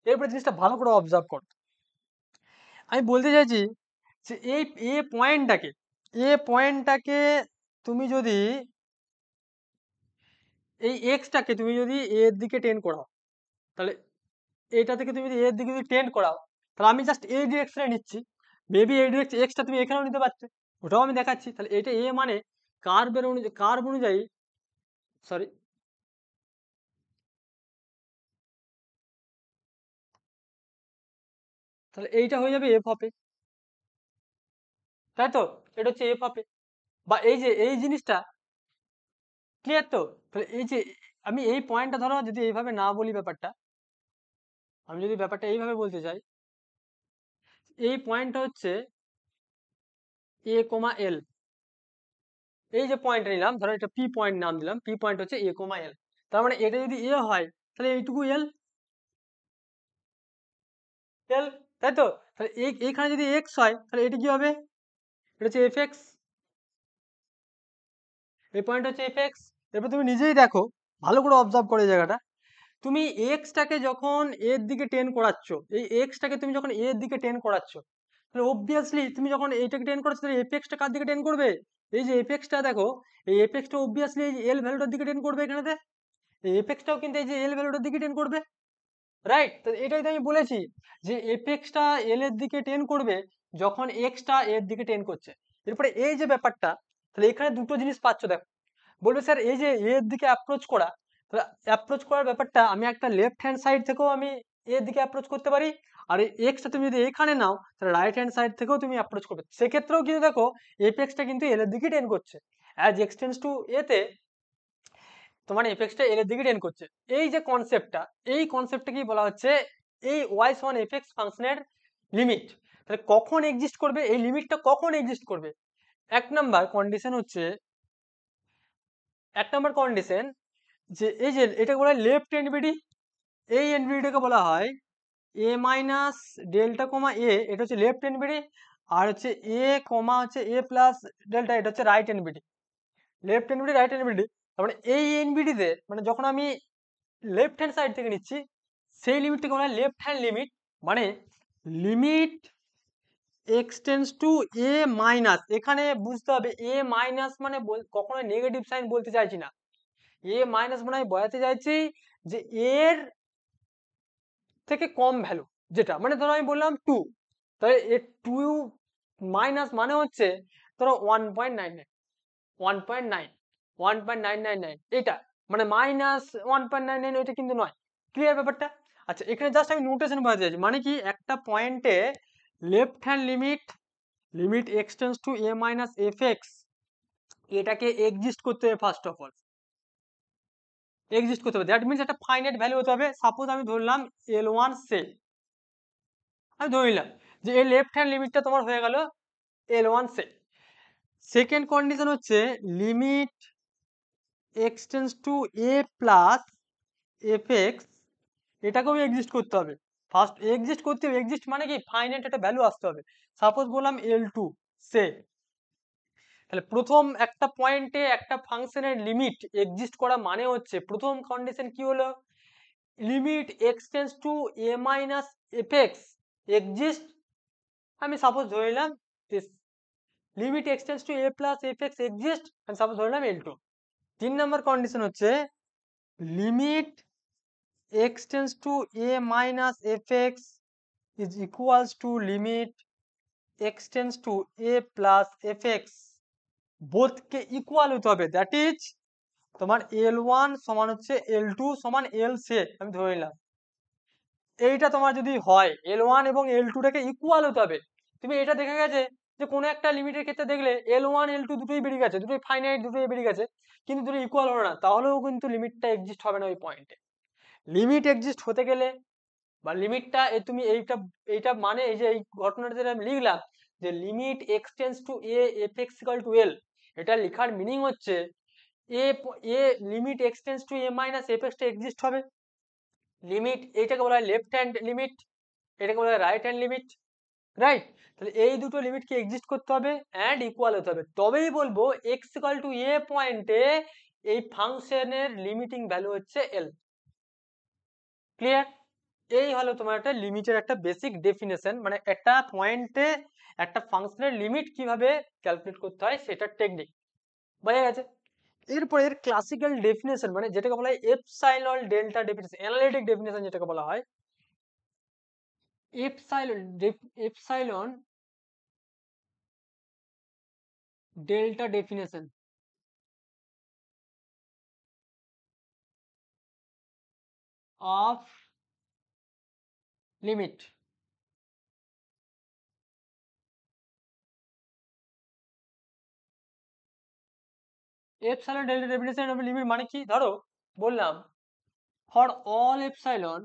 এরপরে জিনিসটা ভালো করে অবজার্ভ করো, আমি বলতে চাইছি যে এই এ পয়েন্টটাকে তুমি যদি এই এক্সটাকে তুমি যদি এর দিকে টেন করাও, তাহলে এটা থেকে তুমি যদি এর দিকে যদি টেন করাও, তাহলে আমি জাস্ট এই ডিরেকশনে নিচ্ছি, মেবি এই ডিরেকশন এক্সটা তুমি এখানেও নিতে পারছো, ওটাও আমি দেখাচ্ছি। তাহলে এটা এ মানে কার্ভ অনুযায়ী, সরি, তাহলে এইটা হয়ে যাবে এফ অফ এ, তাই তো? এটা হচ্ছে এফ অফ এ, বা এই যে এই জিনিসটা ক্লিয়ার তো? তাহলে এই যে আমি এই পয়েন্টটা ধরো যদি এইভাবে না বলি ব্যাপারটা, আমি যদি ব্যাপারটা এইভাবে বলতে চাই, এই পয়েন্টটা হচ্ছে এ কমা এল, এই যে পয়েন্টটা নিলাম, ধরো এটা পি পয়েন্ট নাম দিলাম, পি পয়েন্ট হচ্ছে এ কমা এল, তার মানে এটা যদি এ হয় তাহলে এইটুকু এল, এল, তাই তো? তাহলে এইখানে যদি এক্স হয় তাহলে এটা কি হবে, এটা হচ্ছে এফ এক্স, এই পয়েন্ট হচ্ছে এফ এক্স। এরপর তুমি নিজেই দেখো, ভালো করে অবজার্ভ করো এই জায়গাটা, তুমি এক্সটাকে যখন এর দিকে টেন করাচ্ছ, এই এক্সটাকে তুমি যখন এর দিকে টেন করাচ্ছ, তাহলে অবভিয়াসলি তুমি যখন এইটাকে টেন করাচ্ছ, তাহলে এফএক্সটা কার দিকে টেন করবে, এই যে এফএক্সটা দেখো, এই এফএক্সটা অবভিয়াসলি এই এল ভ্যালুটার দিকে টেন করবে, এখানেতে এই এফএক্সটাও কিন্তু এই যে এল ভ্যালুটার দিকে টেন করবে, রাইট? তো এটাই তো আমি বলেছি যে এফএক্সটা এল এর দিকে টেন করবে যখন এক্সটা এর দিকে টেন করছে। এরপরে এই যে ব্যাপারটা, তাহলে এখানে দুটো জিনিস পাচ্ছ, দেখো, বলবে স্যার এই যে এর দিকে অ্যাপ্রোচ করা, তাহলে অ্যাপ্রোচ করার ব্যাপারটা আমি একটা লেফট হ্যান্ড সাইড থেকেও আমি এর দিকে অ্যাপ্রোচ করতে পারি, আর এই এক্সটা তুমি যদি এখানে নাও তাহলে রাইট হ্যান্ড সাইড থেকেও তুমি অ্যাপ্রোচ করবে, সেক্ষেত্রেও কিন্তু দেখো এপেক্সটা কিন্তু এল এর দিকে টেন করছে, অ্যাজ এক্সটেন্স টু এতে তোমার এফেক্সটা এল এর দিকে টেন করছে। এই যে কনসেপ্টটা, এই কনসেপ্টটা কি বলা হচ্ছে, এই ওয়াই সমান এফএক্স ফাংশনের লিমিট, তাহলে কখন এক্সিস্ট করবে, এই লিমিটটা কখন এক্সিস্ট করবে, এক নাম্বার কন্ডিশন হচ্ছে, এক নাম্বার কন্ডিশন যে এই যে এটাকে বলা হয় লেফট এনবিডি, এই এনবিডিটাকে বলা হয় এ মাইনাস ডেল্টা কমা এ, এটা হচ্ছে লেফট এনবিডি, আর হচ্ছে এ কমা হচ্ছে এ প্লাস ডেল্টা, এটা হচ্ছে right NBD, left NBD right NBD. তার মানে এই এনবিডিতে মানে যখন আমি লেফট হ্যান্ড সাইড থেকে নিচ্ছি, সেই লিমিটটাকে বলা হয় লেফট হ্যান্ড লিমিট, মানে limit x tends to a minus, এখানে বুঝতে হবে এ মাইনাস মানে কখনো নেগেটিভ সাইন বলতে চাইছি না, এ মাইনাস মানে আমি বোঝাতে চাইছি যে এর থেকে কম ভ্যালু, যেটা মানে ধরো আমি বললাম 2, তাহলে এ 2 মাইনাস মানে হচ্ছে ধরো 1.99, 1.9, 1.999, এটা মানে মাইনাস 1.99, ওইটা কিন্তু নয়, ক্লিয়ার ব্যাপারটা? আচ্ছা, এখানে জাস্ট আমি নোটেশন বোঝাতে চাইছি, মানে কি একটা পয়েন্টে left hand limit, limit x tends to a minus f x, এটাকে এক্সিস্ট করতে হবে, ফার্স্ট অফ অল এক্সিস্ট করতে হবে, দ্যাট মিনস একটা ফাইনাইট ভ্যালু হতে হবে। সাপোজ আমি ধরলাম L1 সে, আমি ধরে নিলাম যে এই লেফট হ্যান্ড লিমিটটা তোমার হয়ে গেল L1 সে। সেকেন্ড কন্ডিশন হচ্ছে limit x tends to a plus f x, এটাকেও এক্সিস্ট করতে হবে, ফার্স্ট এক্সিস্ট করতে হবে, এক্সিস্ট মানে কি ফাইনাইট একটা ভ্যালু আসতে হবে, সাপোজ বললাম L2 সে। তাহলে প্রথম একটা পয়েন্টে একটা ফাংশনের লিমিট এক্সিস্ট করা মানে হচ্ছে, প্রথম কন্ডিশন কি হলো, limit x tends to a minus f x exist, আমি সাপোজ ধরে নিলাম this limit x tends to a plus f x exist, আমি সাপোজ ধরে নিলাম L2। 3 নম্বর কন্ডিশন হচ্ছে limit x tends to a minus f x is equals to limit x tends to a plus f x, বোথকে equal হতে হবে, দ্যাট ইজ তোমার L1 সমান হচ্ছে L2 সমান L সে, আমি ধরে নিলাম এইটা তোমার যদি হয় L1 এবং L2 টাকে ইকুয়াল হতে হবে, তুমি এটা দেখে গেছে যে কোনো একটা লিমিটের ক্ষেত্রে দেখলে L1 L2 দুটোই বেরিয়ে গেছে, দুটোই ফাইনাইট, দুটোই বেরিয়ে গেছে, কিন্তু দুটো ইকুয়াল হলো না, তাহলেও কিন্তু লিমিটটা এক্সিস্ট হবে না ওই পয়েন্টে। লিমিট এক্সিস্ট হতে গেলে বা লিমিটটা তুমি এইটা এইটা মানে এই যে এই ঘটনাটা যেটা আমি লিখলাম যে limit x tends to a f x equal to L, এটা লেখার মিনিং হচ্ছে uh uh limit x tends to a minus f এক্সটা এক্সিস্ট হবে। লিমিট এইটাকে বলা হয় লেফট হ্যান্ড লিমিট, এটাকে বলা হয় রাইট হ্যান্ড লিমিট, রাইট? তাহলে এই দুটো লিমিটকে এক্সিস্ট করতে হবে অ্যান্ড ইকুয়াল হতে হবে, তবেই বলবো এক্স ইকুয়াল টু এ পয়েন্টে এই ফাংশনের লিমিটিং ভ্যালু হচ্ছে এল। ক্লিয়ার? এই হলো তোমার একটা লিমিটের একটা বেসিক ডেফিনেশন, মানে একটা পয়েন্টে একটা ফাংশনের লিমিট কিভাবে ক্যালকুলেট করতে হয় সেটার টেকনিক বোঝা গেছে। এরপর এর ক্লাসিক্যাল ডেফিনেশন মানে যেটাকে বলা হয় epsilon delta definition, analytic definition যেটাকে বলা হয় epsilon delta definition of limit. Epsilon delta definition of limit মানে কি, ধরো বললাম ফর অল এপসাইলন,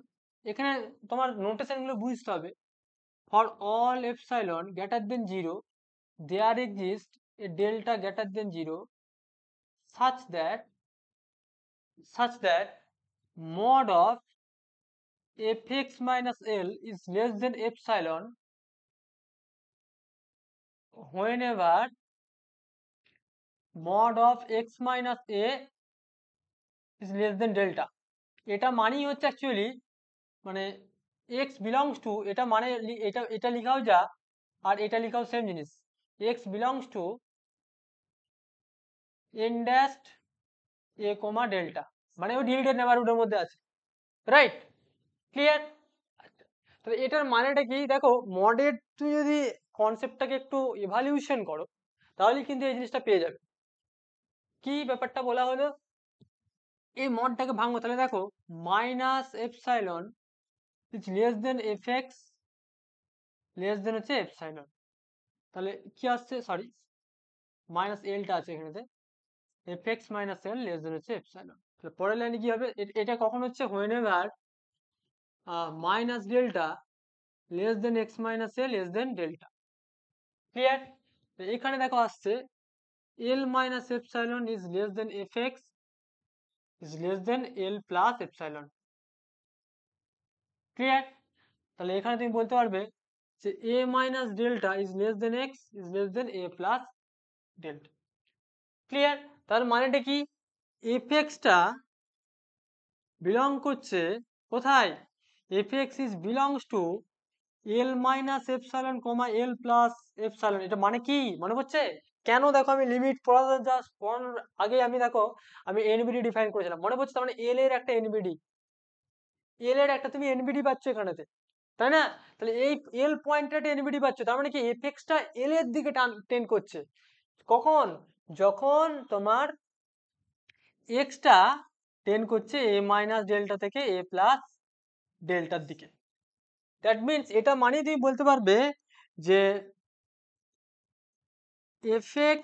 এখানে তোমার নোটেশন গুলো বুঝতে হবে। For all epsilon greater than 0 there exists a delta greater than 0 such that mod of fx minus L is less than epsilon whenever mod of x minus a is less than delta। এটা মানেই হচ্ছে actually মানে x belongs to, এটা মানে এটা এটা লিখাও যা আর এটা লিখাও সেম জিনিস, x belongs to n dash a comma delta, মানে ও ডিলিটেড নেবারহুডের মধ্যে আছে, রাইট? ক্লিয়ার? তাহলে এটার মানেটা কি দেখো, মডের তুমি যদি কনসেপ্টটাকে একটু ইভালিউশন করো তাহলে কিন্তু এই জিনিসটা পেয়ে যাবে। কি ব্যাপারটা বলা হলো, এই মডটাকে ভাঙো তাহলে দেখো minus epsilon is less than F x less than হচ্ছে এপসাইলন, তাহলে কি আসছে, সরি মাইনাস এলটা আছে এখানেতে, F x minus L less than হচ্ছে এপসাইলন। তাহলে পরের লাইনে কি হবে, এটা কখন হচ্ছে when ever minus delta less than x minus L less than delta. Clear? এখানে দেখো আসছে L minus epsilon is less than fx is less than L plus epsilon। Clear? তাহলে এখানে তুমি বলতে পারবে যে a minus delta is less than x is less than a plus delta। Clear? তার মানেটা কি, fx টা বিলং করছে কোথায়, fx is belongs to L minus epsilon comma L plus epsilon। এটা মানে কি মনে পড়ছে? কেন দেখো আমি লিমিট পড়ানোর আগে আমি দেখো আমি এনবিডি ডিফাইন করেছিলাম, মনে পড়ছে? তার মানে এল এর একটা এনবিডি, এল এর একটা তুমি এনবিডি পাচ্ছ এখানেতে, তাই না? তাহলে এই এল পয়েন্টেড এনবিডি পাচ্ছ, তার মানে কি এফএক্স টা এল এর দিকে টেন করছে। কখন? যখন তোমার এক্স টা টেন করছে এ মাইনাস ডেল্টা থেকে এ প্লাস ডেল্টার দিকে। দ্যাট মিনস এটা মানেই তুমি বলতে পারবে যে fx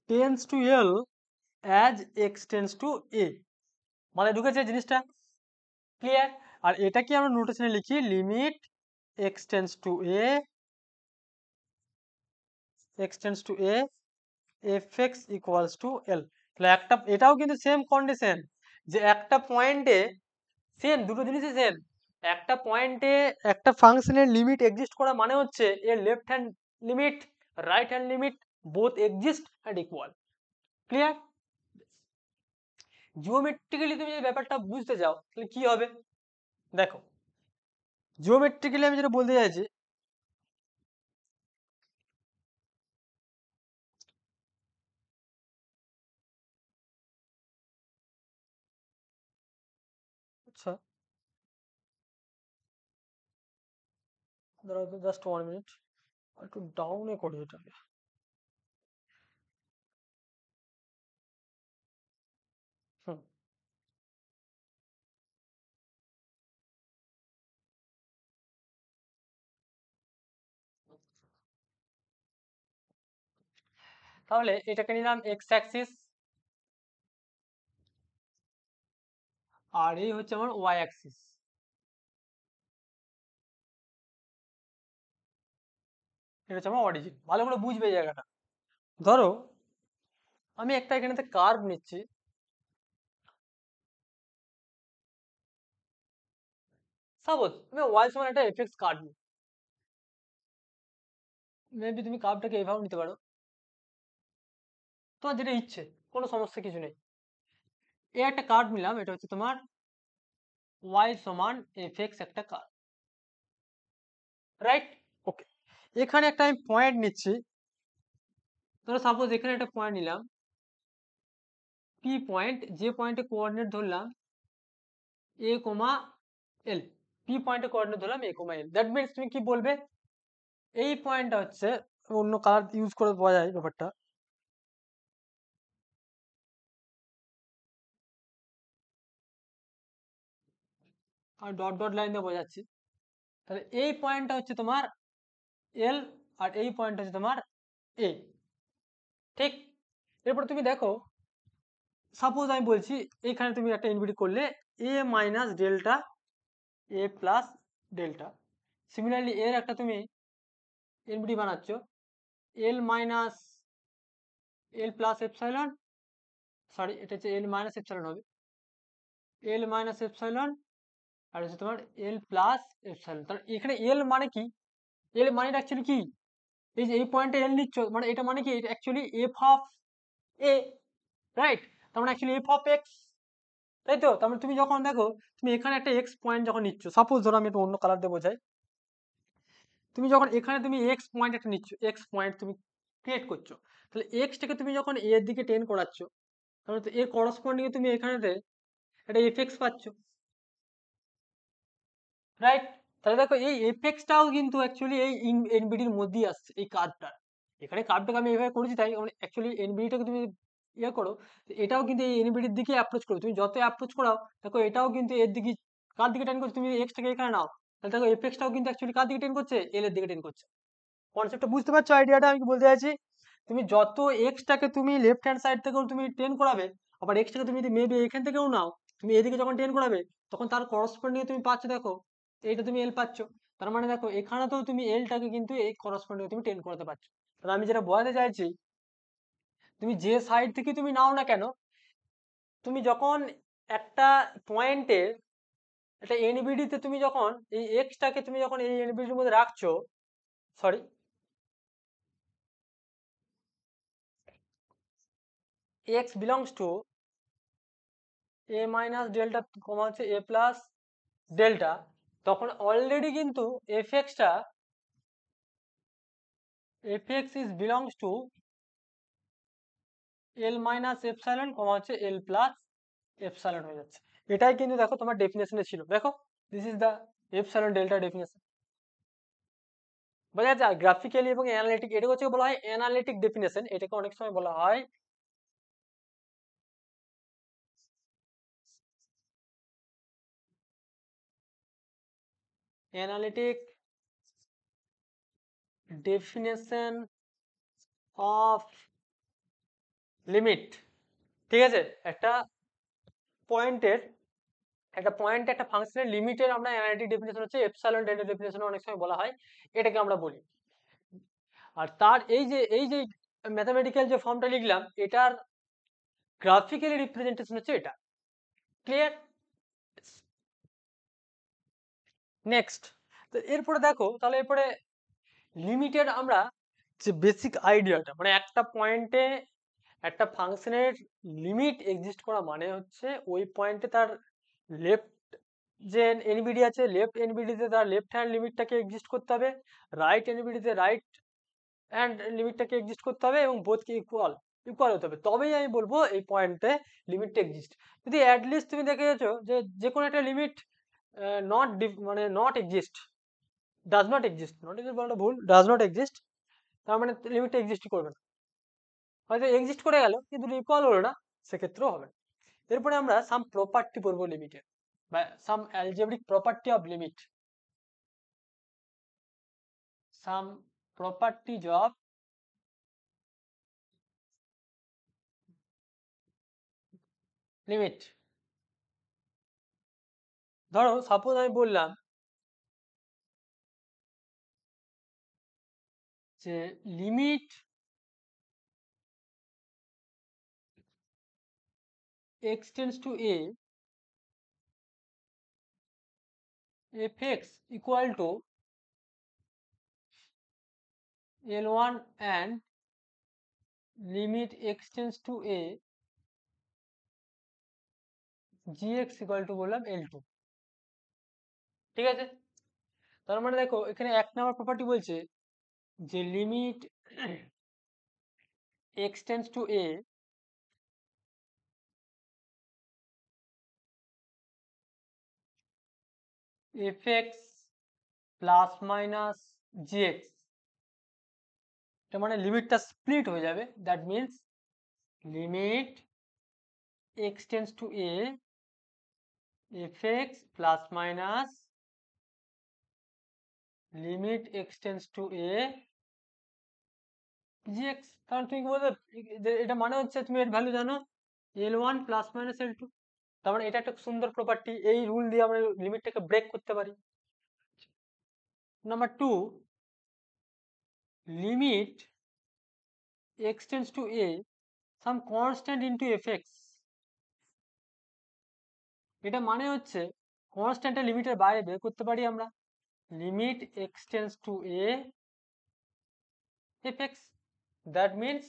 tends to L as x tends to a, মানে ঢুকেছে জিনিসটা। ক্লিয়ার? আর এটা কি আমরা নোটেশনে লিখি limit x tends to a x tends to a fx equals to L। তাহলে একটা এটাও কিন্তু সেম কন্ডিশন যে একটা পয়েন্টে সেম দুটো জিনিসই সেম, একটা পয়েন্টে একটা ফাংশনের লিমিট এক্সিস্ট করা মানে হচ্ছে এর left hand limit right hand limit both exist and equal. Clear? Geometrically তুমি এই ব্যাপারটা বুঝতে চাও তাহলে কি হবে দেখো, জিওমেট্রিক্যালি আমি যেটা বলতে চাইছি, আচ্ছা দাঁড়াও তো জাস্ট 1 মিনিট, একটু ডাউনে করি এটাকে। হুম। তাহলে এটাকে নিলাম এক্স অ্যাক্সিস, আর এই হচ্ছে আমার ওয়াই অ্যাক্সিস। এটা হচ্ছে আমার অরিজিন। ভালো করে বুঝবে এই জায়গাটা। ধরো আমি একটা এখানেতে কার্ভ নিচ্ছি, সাপোজ আমি ওয়াই সমান একটা এফ এক্স কার্ভ নিই। মেবি তুমি কার্ভটাকে এভাবে নিতে পারো, তোমার যেটা ইচ্ছে, কোনো সমস্যা কিছু নেই। এই একটা কার্ভ নিলাম, এটা হচ্ছে তোমার ওয়াই সমান এফ এক্স একটা কার্ভ, রাইট? ওকে, এখানে একটা আমি পয়েন্ট নিচ্ছি, ধরো সাপোজ এখানে একটা পয়েন্ট নিলাম পি পয়েন্ট, যে পয়েন্টে কোঅর্ডিনেট ধরলাম এ কোমা এল, পি পয়েন্টে কোঅর্ডিনেট ধরলাম এ কোমা এল। দ্যাট মিনস তুমি কি বলবে, এই পয়েন্টটা হচ্ছে, অন্য কালার ইউজ করে বোঝা যায় ব্যাপারটা, আর ডট ডট লাইন দিয়ে বোঝাচ্ছি। তাহলে এই পয়েন্টটা হচ্ছে তোমার এল, আর এই পয়েন্ট হচ্ছে তোমার এ, ঠিক? এরপর তুমি দেখো, সাপোজ আমি বলছি এইখানে তুমি একটা এনবিডি করলে a minus delta a plus delta, similarly এর একটা তুমি এনবিডি বানাচ্ছ L minus L plus epsilon, sorry এটা হচ্ছে এল মাইনাস এপসাইলন হবে, এল মাইনাস এপসাইলন, আর হচ্ছে তোমার এল প্লাস এপসাইলন। তাহলে এখানে এল মানে কি, এল মানে অ্যাকচুয়ালি কি, এই যে এই পয়েন্টে এল নিচ্ছ, মানে এটা মানে কি, এটা actually F of A, right? তার মানে অ্যাকচুয়ালি এফ অফ এক্স, তাই তো? তার মানে তুমি যখন দেখো, তুমি এখানে একটা এক্স পয়েন্ট যখন নিচ্ছ, সাপোজ ধরো আমি একটা অন্য কালার দিয়ে বোঝাই, তুমি যখন এখানে তুমি এক্স পয়েন্ট একটা নিচ্ছ, এক্স পয়েন্ট তুমি ক্রিয়েট করছো, তাহলে এক্সটাকে তুমি যখন এর দিকে টেন করাচ্ছ, তাহলে তো এর করসপন্ডিং তুমি এখানেতে একটা এফ এক্স পাচ্ছ, রাইট? তাহলে দেখো এই এফেক্টসটাও কিন্তু অ্যাকচুয়ালি এই এনবিডির মধ্যেই আসছে, এই কার্ভটা। এখানে কার্ভটাকে আমি এভাবে করেছি তাই অ্যাকচুয়ালি এনবিডিটাকে তুমি ইয়ে করো, তো এটাও কিন্তু এই এনবিডির দিকে অ্যাপ্রোচ করো, তুমি যত অ্যাপ্রোচ করাও দেখো এটাও কিন্তু এর দিকে, কার দিকে টেন করছে, তুমি এক্সটাকে এখানে নাও, তাহলে দেখো এফেক্টসটাও কিন্তু অ্যাকচুয়ালি কার দিকে টেন করছে, এল এর দিকে টেন করছে। কনসেপ্টটা বুঝতে পারছো, আইডিয়াটা আমি কি বলতে চাইছি? তুমি যত এক্সটাকে তুমি লেফট হ্যান্ড সাইড থেকেও তুমি টেন করাবে, আবার এক্সটাকে তুমি যদি মেবি এখান থেকেও নাও, তুমি এদিকে যখন টেন করাবে, তখন তার করসপন্ডিং তুমি পাচ্ছ, দেখো এইটা তুমি এল পাচ্ছ। তার মানে দেখো এখানেতেও তুমি এলটাকে কিন্তু এই করসপন্ডিং তুমি টেন করাতে পারছো। তাহলে আমি যেটা বোঝাতে চাইছি, তুমি যে সাইড থেকে তুমি নাও না কেন, তুমি যখন একটা পয়েন্টে একটা এনবিডি তে তুমি যখন এই এক্সটাকে তুমি যখন এই এনবিডির মধ্যে রাখছো, sorry, x belongs to a minus delta comma হচ্ছে এ প্লাস ডেল্টা, তখন অলরেডি কিন্তু এফ এক্সটা, f x is belongs to L minus epsilon comma হচ্ছে এল প্লাস এপসাইলন হয়ে যাচ্ছে। এটাই কিন্তু দেখো তোমার ডেফিনেশনে ছিল, দেখো this is the epsilon delta definition. বোঝা যাচ্ছে? গ্রাফিক্যালি এবং অ্যানালিটিক, এটা হচ্ছে বলা হয় অ্যানালিটিক ডেফিনেশন, এটাকে অনেক সময় বলা হয় অ্যানালিটিক ডেফিনেশন অফ লিমিট। ঠিক আছে, একটা পয়েন্টের, একটা ফাংশনের লিমিটের আমরা অ্যানালিটিক ডেফিনেশন হচ্ছে এপসাইলন ডেল্টা ডেফিনেশন অনেক সময় বলা হয়, এটাকে আমরা বলি। আর তার এই যে ম্যাথামেটিক্যাল যে ফর্মটা লিখলাম, এটার গ্রাফিক্যালি রিপ্রেজেন্টেশন হচ্ছে এটা। ক্লিয়ার? নেক্সট, তো এরপরে দেখো, তাহলে এরপরে লিমিটের আমরা যে বেসিক আইডিয়াটা, মানে একটা পয়েন্টে একটা ফাংশনের লিমিট এক্সিস্ট করা মানে হচ্ছে ওই পয়েন্টে তার লেফট যে এনবিডি আছে, লেফট এনবিডিতে তার লেফট হ্যান্ড লিমিটটাকে এক্সিস্ট করতে হবে, রাইট এনবিডিতে রাইট হ্যান্ড লিমিটটাকে এক্সিস্ট করতে হবে, এবং বোথকে ইকুয়াল ইকুয়াল হতে হবে, তবেই আমি বলবো এই পয়েন্টে লিমিটটা এক্সিস্ট। যদি অ্যাটলিস্ট তুমি দেখে গেছো যে যে কোনো একটা লিমিট নট মানে not exist, does not exist, not exist বলাটা ভুল, ডাজ নট এক্সিস্ট, তার মানে লিমিটটা এক্সিস্টই করবে না। হয়তো এক্সিস্ট করে গেল কিন্তু ইকুয়াল হলো না, সেক্ষেত্রেও হবে না। এরপরে আমরা সাম প্রপার্টি পড়বো লিমিটের, বা some algebraic property of limit, some properties of limit, ধরো সাপোজ আমি বললাম যে limit x tends to a fx equal to L1 and limit x tends to a gx equal to বললাম L2, ঠিক আছে। তার মানে দেখো এখানে এক নাম্বার প্রপার্টি বলছে যে limit x tends to a fx plus minus gx, এটা মানে লিমিটটা স্প্লিট হয়ে যাবে, that means limit x tends to a fx plus minus limit x tends to a gx। কারণ তুমি কি বলবে এটা মানে হচ্ছে তুমি এর ভ্যালু জানো L1 প্লাস মাইনাস L2, তার মানে এটা একটা সুন্দর প্রপার্টি, এই রুল দিয়ে আমরা লিমিটটাকে ব্রেক করতে পারি। Number 2, limit x tends to a some constant into fx, এটা মানে হচ্ছে কনস্ট্যান্টটা লিমিটের বাইরে বের করতে পারি আমরা, limit x tends to a fx, that means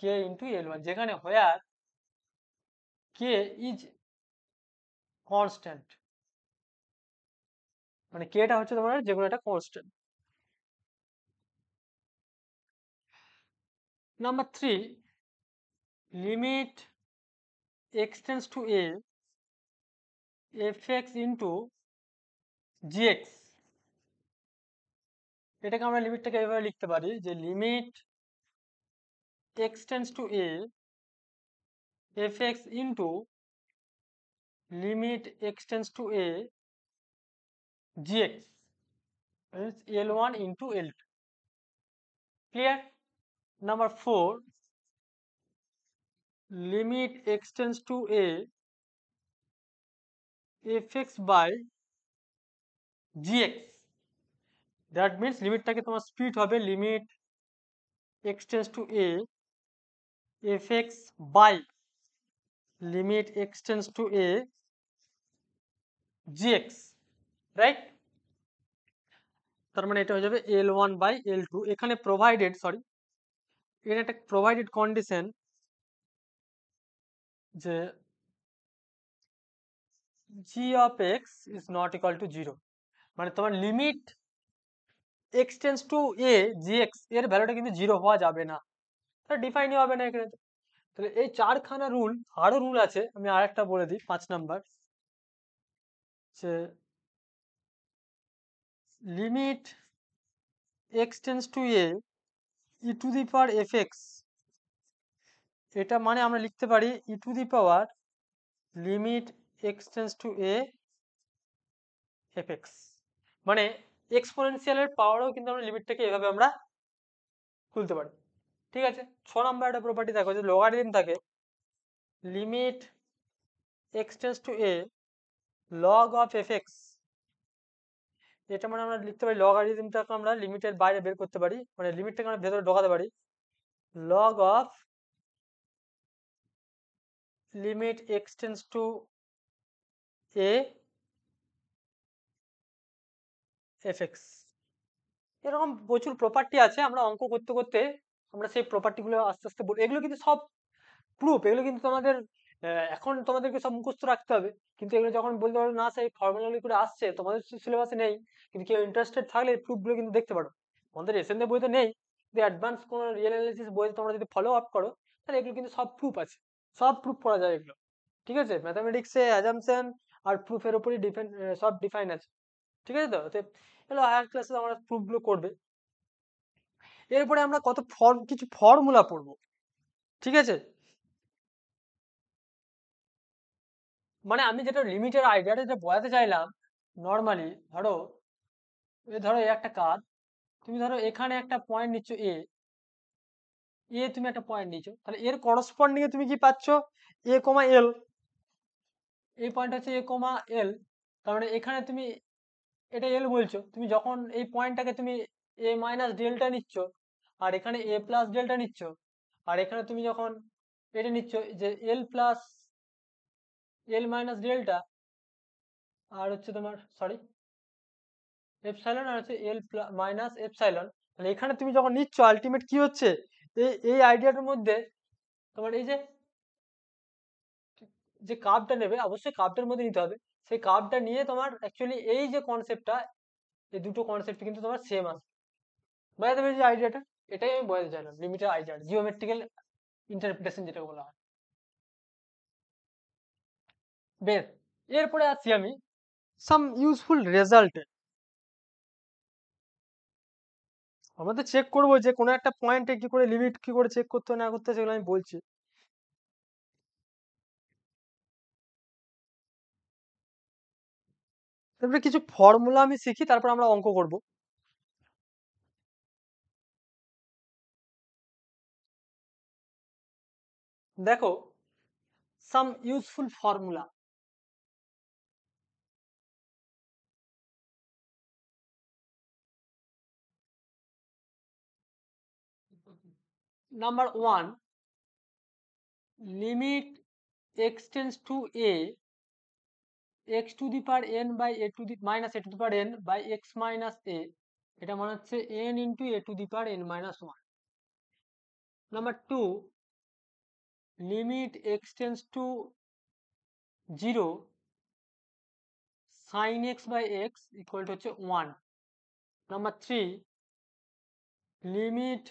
k into L1, যেখানে where k is constant, মানে k টা হচ্ছে তোমার যে কোনো একটা constant. Number 3, limit x tends to a fx into gx, এটাকে আমরা লিমিটটাকে এভাবে লিখতে পারি যে limit x tends to a fx into limit x tends to a gx is L1 into L2, clear? Number 4, limit x tends to a fx by gx, that means লিমিটটাকে তোমার split হবে limit x tends to a fx by limit x tends to a gx, right? তার মানে এটা হয়ে যাবে L1 by L2, এখানে provided এখানে একটা প্রোভাইডেড কন্ডিশন যে g of x is not equal to 0, মানে তোমার limit x tends to a gx এর ভ্যালুটা কিন্তু 0 হওয়া যাবে না, তাহলে ডিফাইনই হবে না এখানে। তাহলে এই চারখানা রুল, আরো রুল আছে, আমি আরেকটা বলে দিই 5 নাম্বার, যে limit x tends to a e to the power fx, এটা মানে আমরা লিখতে পারি e to the power limit x tends to a fx, মানে এক্সপোনেনশিয়ালের পাওয়ারও কিন্তু আমরা লিমিটটাকে এভাবে আমরা খুলতে পারি, ঠিক আছে। 6 নাম্বার একটা প্রপার্টি দেখো যে লগারিদম থাকে, limit x tends to a log of fx, এটা মানে আমরা লিখতে পারি লগারিদমটাকে আমরা লিমিটের বাইরে বের করতে পারি, মানে লিমিটটাকে আমরা ভেতরে ঢোকাতে পারি, log of limit x tends to a fx, এরকম প্রচুর প্রপার্টি আছে, আমরা অঙ্ক করতে করতে আমরা সেই প্রপার্টিগুলো আস্তে আস্তে বলবো। এগুলো কিন্তু সব প্রুফ, এগুলো কিন্তু তোমাদের এখন তোমাদেরকে সব মুখস্থ রাখতে হবে, কিন্তু এগুলো যখন বলতে পারো না সেই ফর্মুলাগুলো করে আসছে তোমাদের সিলেবাসে নেই, কিন্তু কেউ ইন্টারেস্টেড থাকলে এই প্রুফগুলো কিন্তু দেখতে পারো, আমাদের এসএনএ বইতে নেই, কিন্তু অ্যাডভান্স কোনো রিয়েল অ্যানালিসিস বইতে তোমরা যদি ফলো আপ করো তাহলে এগুলো কিন্তু সব প্রুফ আছে, সব প্রুফ করা যায় এগুলো, ঠিক আছে। ম্যাথামেটিক্সে অ্যাজাম্পশন আর প্রুফের উপরই সব ডিফাইন আছে, ঠিক আছে। তো এগুলো হায়ার ক্লাসে আমরা প্রুফগুলো করবে, এরপরে আমরা কত কিছু ফর্মুলা পড়বো, ঠিক আছে। মানে আমি যেটা লিমিটের আইডিয়াটা যেটা বোঝাতে চাইলাম, নর্মালি ধরো ধরো এই একটা কাজ, তুমি ধরো এখানে একটা পয়েন্ট নিচ্ছ তুমি একটা পয়েন্ট নিচ্ছ, তাহলে এর করসপন্ডিং এ তুমি কি পাচ্ছ a, l, এই পয়েন্ট হচ্ছে এ কমা এল, তার মানে এখানে তুমি এটা এল বলছো, তুমি যখন এই পয়েন্টটাকে তুমি এ মাইনাস ডেল্টা নিচ্ছ, আর এখানে এ প্লাস ডেল্টা নিচ্ছ, আর এখানে তুমি যখন এটা নিচ্ছ যে এল প্লাস এল মাইনাস ডেল্টা, আর হচ্ছে তোমার সরি এপসাইলন, আর হচ্ছে এল মাইনাস এপসাইলন, তাহলে এখানে তুমি যখন নিচ্ছ আলটিমেট কি হচ্ছে, এই আইডিয়াটার মধ্যে তোমার এই যে যে কার্ভটা নেবে অবশ্যই কার্ভটার মধ্যে নিতে হবে, সেই কার্ভটা নিয়ে তোমার অ্যাকচুয়ালি এই যে কনসেপ্টটা, এই দুটো কনসেপ্ট কিন্তু তোমার সেম আসবে। বোঝাতে পেরেছি আইডিয়াটা? এটাই আমি বোঝাতে চাইলাম লিমিটের আইডিয়া, জিওমেট্রিক্যাল ইন্টারপ্রিটেশন যেটা বলা হয়। বেশ, এরপরে আসছি আমি সাম ইউজফুল রেজাল্ট। আমরা তো চেক করবো যে কোনো একটা পয়েন্টে কি করে লিমিট কি করে চেক করতে হয় না করতে হয় সেগুলো আমি বলছি। তারপরে কিছু ফর্মুলা আমি শিখি, তারপর আমরা অঙ্ক করব। দেখো, some useful formula. Number one, limit x tends to a, x to the power n by a to the minus a to the power n by x minus a, এটা মানে হচ্ছে n into a to the power n minus one. Number two, limit x tends to 0, sin x by x equal to হচ্ছে 1। Number three, limit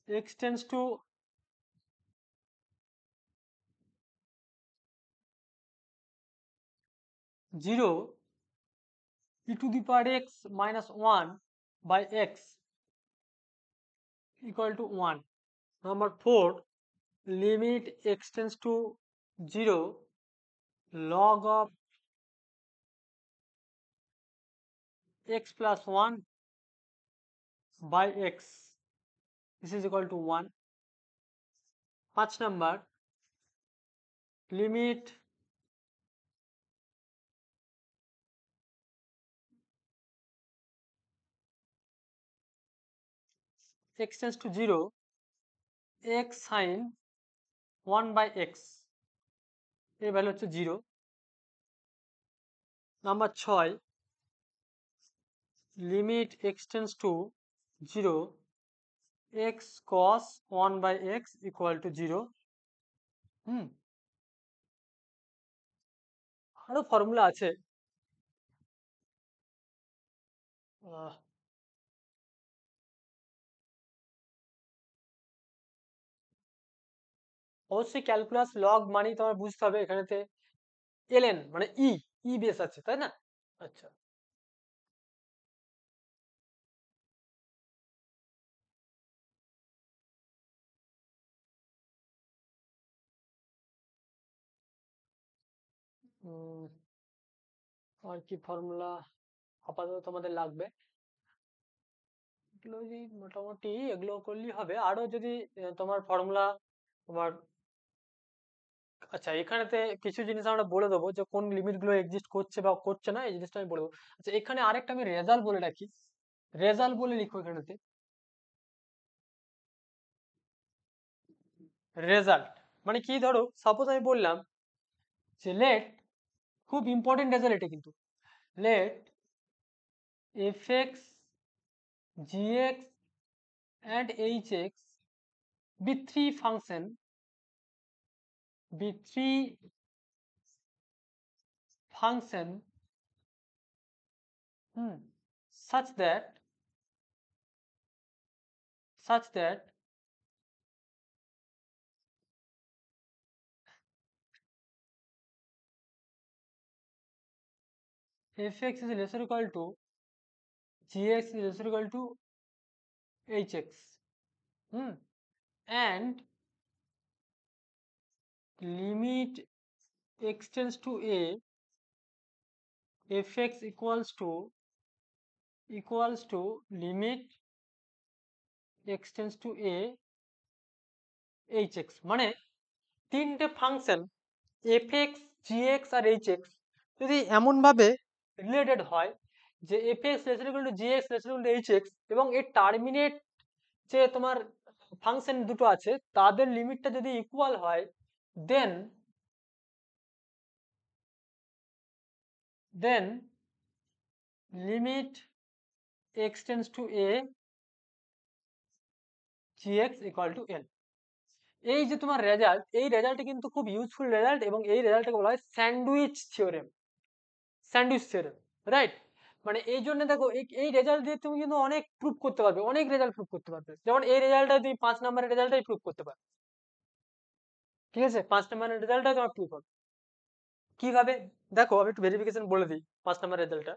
x tends to 0, e to the power x minus 1 by x equal to 1. Number 4, limit x tends to 0, log of x plus 1 by x, this is equal to 1. 5 number, limit x tends to 0, x sin 1 by x, এর value হচ্ছে 0। Number 6, limit x tends to 0, x cos 1 by x equal to 0। আরো formula আছে। অবশ্যই calculus log মানেই তোমার বুঝতে হবে এখানেতে এলএন মানে ই, ই বেস আছে তাই না? আচ্ছা, উম, আর কি ফর্মুলা আপাতত তোমাদের লাগবে? এগুলো যদি মোটামুটি এগুলো করলেই হবে। আরো যদি তোমার ফর্মুলা তোমার, আচ্ছা এখানেতে কিছু জিনিস আমরা বলে দেবো যে কোন লিমিট গুলো এক্সিস্ট করছে বা করছে না, এই জিনিসটা আমি বলে দেবো। আচ্ছা এখানে আরেকটা আমি রেজাল্ট বলে রাখি, রেজাল্ট বলে লিখো এখানেতে। রেজাল্ট মানে কি, ধরো সাপোজ আমি বললাম যে লেট, খুব ইম্পর্টেন্ট রেজাল্ট এটা কিন্তু, late fx gx and hx be three function, be three function such that such that fx is less or equal to gx is less or equal to hx, and limit x tends to a, fx equals to limit x tends to a hx, মানে তিনটে function fx gx আর hx যদি এমন ভাবে related হয় যে fx laser equal two gx laser equal two hx এবং এর terminate যে তোমার ফাংশন দুটো আছে তাদের লিমিটটা যদি ইকুয়াল হয় দেন limit x tends to a gx equal to n। এই যে তোমার রেজাল্ট, এই রেজাল্টটা কিন্তু খুব ইউজফুল রেজাল্ট এবং এই রেজাল্টটাকে বলা হয় sandwich theorem. Sandwich theorem, right? মানে এই জন্য দেখো এই রেজাল্ট দিয়ে তুমি কিন্তু অনেক প্রুফ করতে পারবে, অনেক রেজাল্ট প্রুফ করতে পারবে। যেমন এই রেজাল্টটা তুমি 5 নম্বরের রেজাল্টটাই প্রুফ করতে পারবে, ঠিক আছে? 5 নম্বরের রেজাল্টটাই তোমার প্রুফ হবে। কিভাবে দেখো, আমি একটু ভেরিফিকেশন বলে দিই 5 নম্বরের রেজাল্টটা।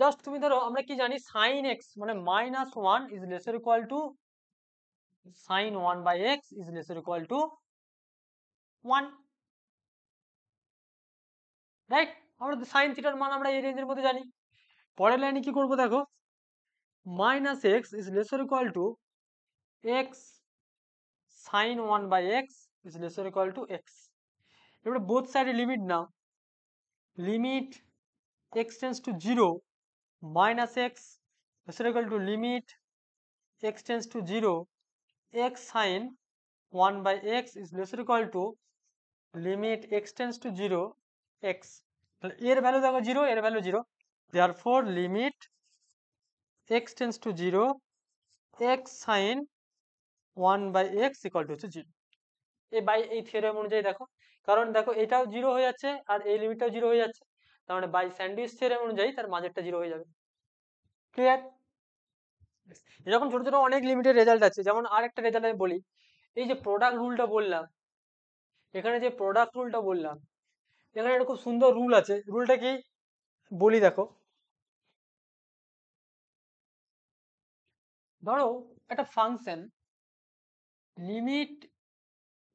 জাস্ট তুমি ধরো, আমরা কি জানি sin x মানে -1 is lesser equal to sin 1 by x is lesser equal to 1, right? আমরা তো sin থিটার মান আমরা এই রেঞ্জের মধ্যে জানি। পরের লাইনে কি করব দেখো, -x is lesser equal to x sin 1 by x is lesser equal to x। এবারে বোথ সাইডে লিমিট নাও, limit x tends to 0 -x lesser equal to limit x tends to 0 x sin 1 by x is lesser equal to limit x tends to 0 x। এর value দেখো 0, এর value 0, therefore limit x tends to 0 x sin 1 by x equal to 0। এই theorem অনুযায়ী দেখো, কারণ দেখো এটাও 0 হয়ে যাচ্ছে আর এই লিমিটটাও 0 হয়ে যাচ্ছে, তার মানে বাই স্যান্ডউইচ থিওরেম অনুযায়ী তার মাঝেরটা 0 হয়ে যাবে। ক্লিয়ার? এরকম ছোট ছোট অনেক লিমিটেড রেজাল্ট আছে। যেমন আরেকটা রেজাল্ট আমি বলি, এই যে প্রোডাক্ট রুলটা বললাম, এখানে যে প্রোডাক্ট রুলটা বললাম, এখানে একটা খুব সুন্দর রুল আছে। রুলটা কি বলি দেখো, ধরো একটা function limit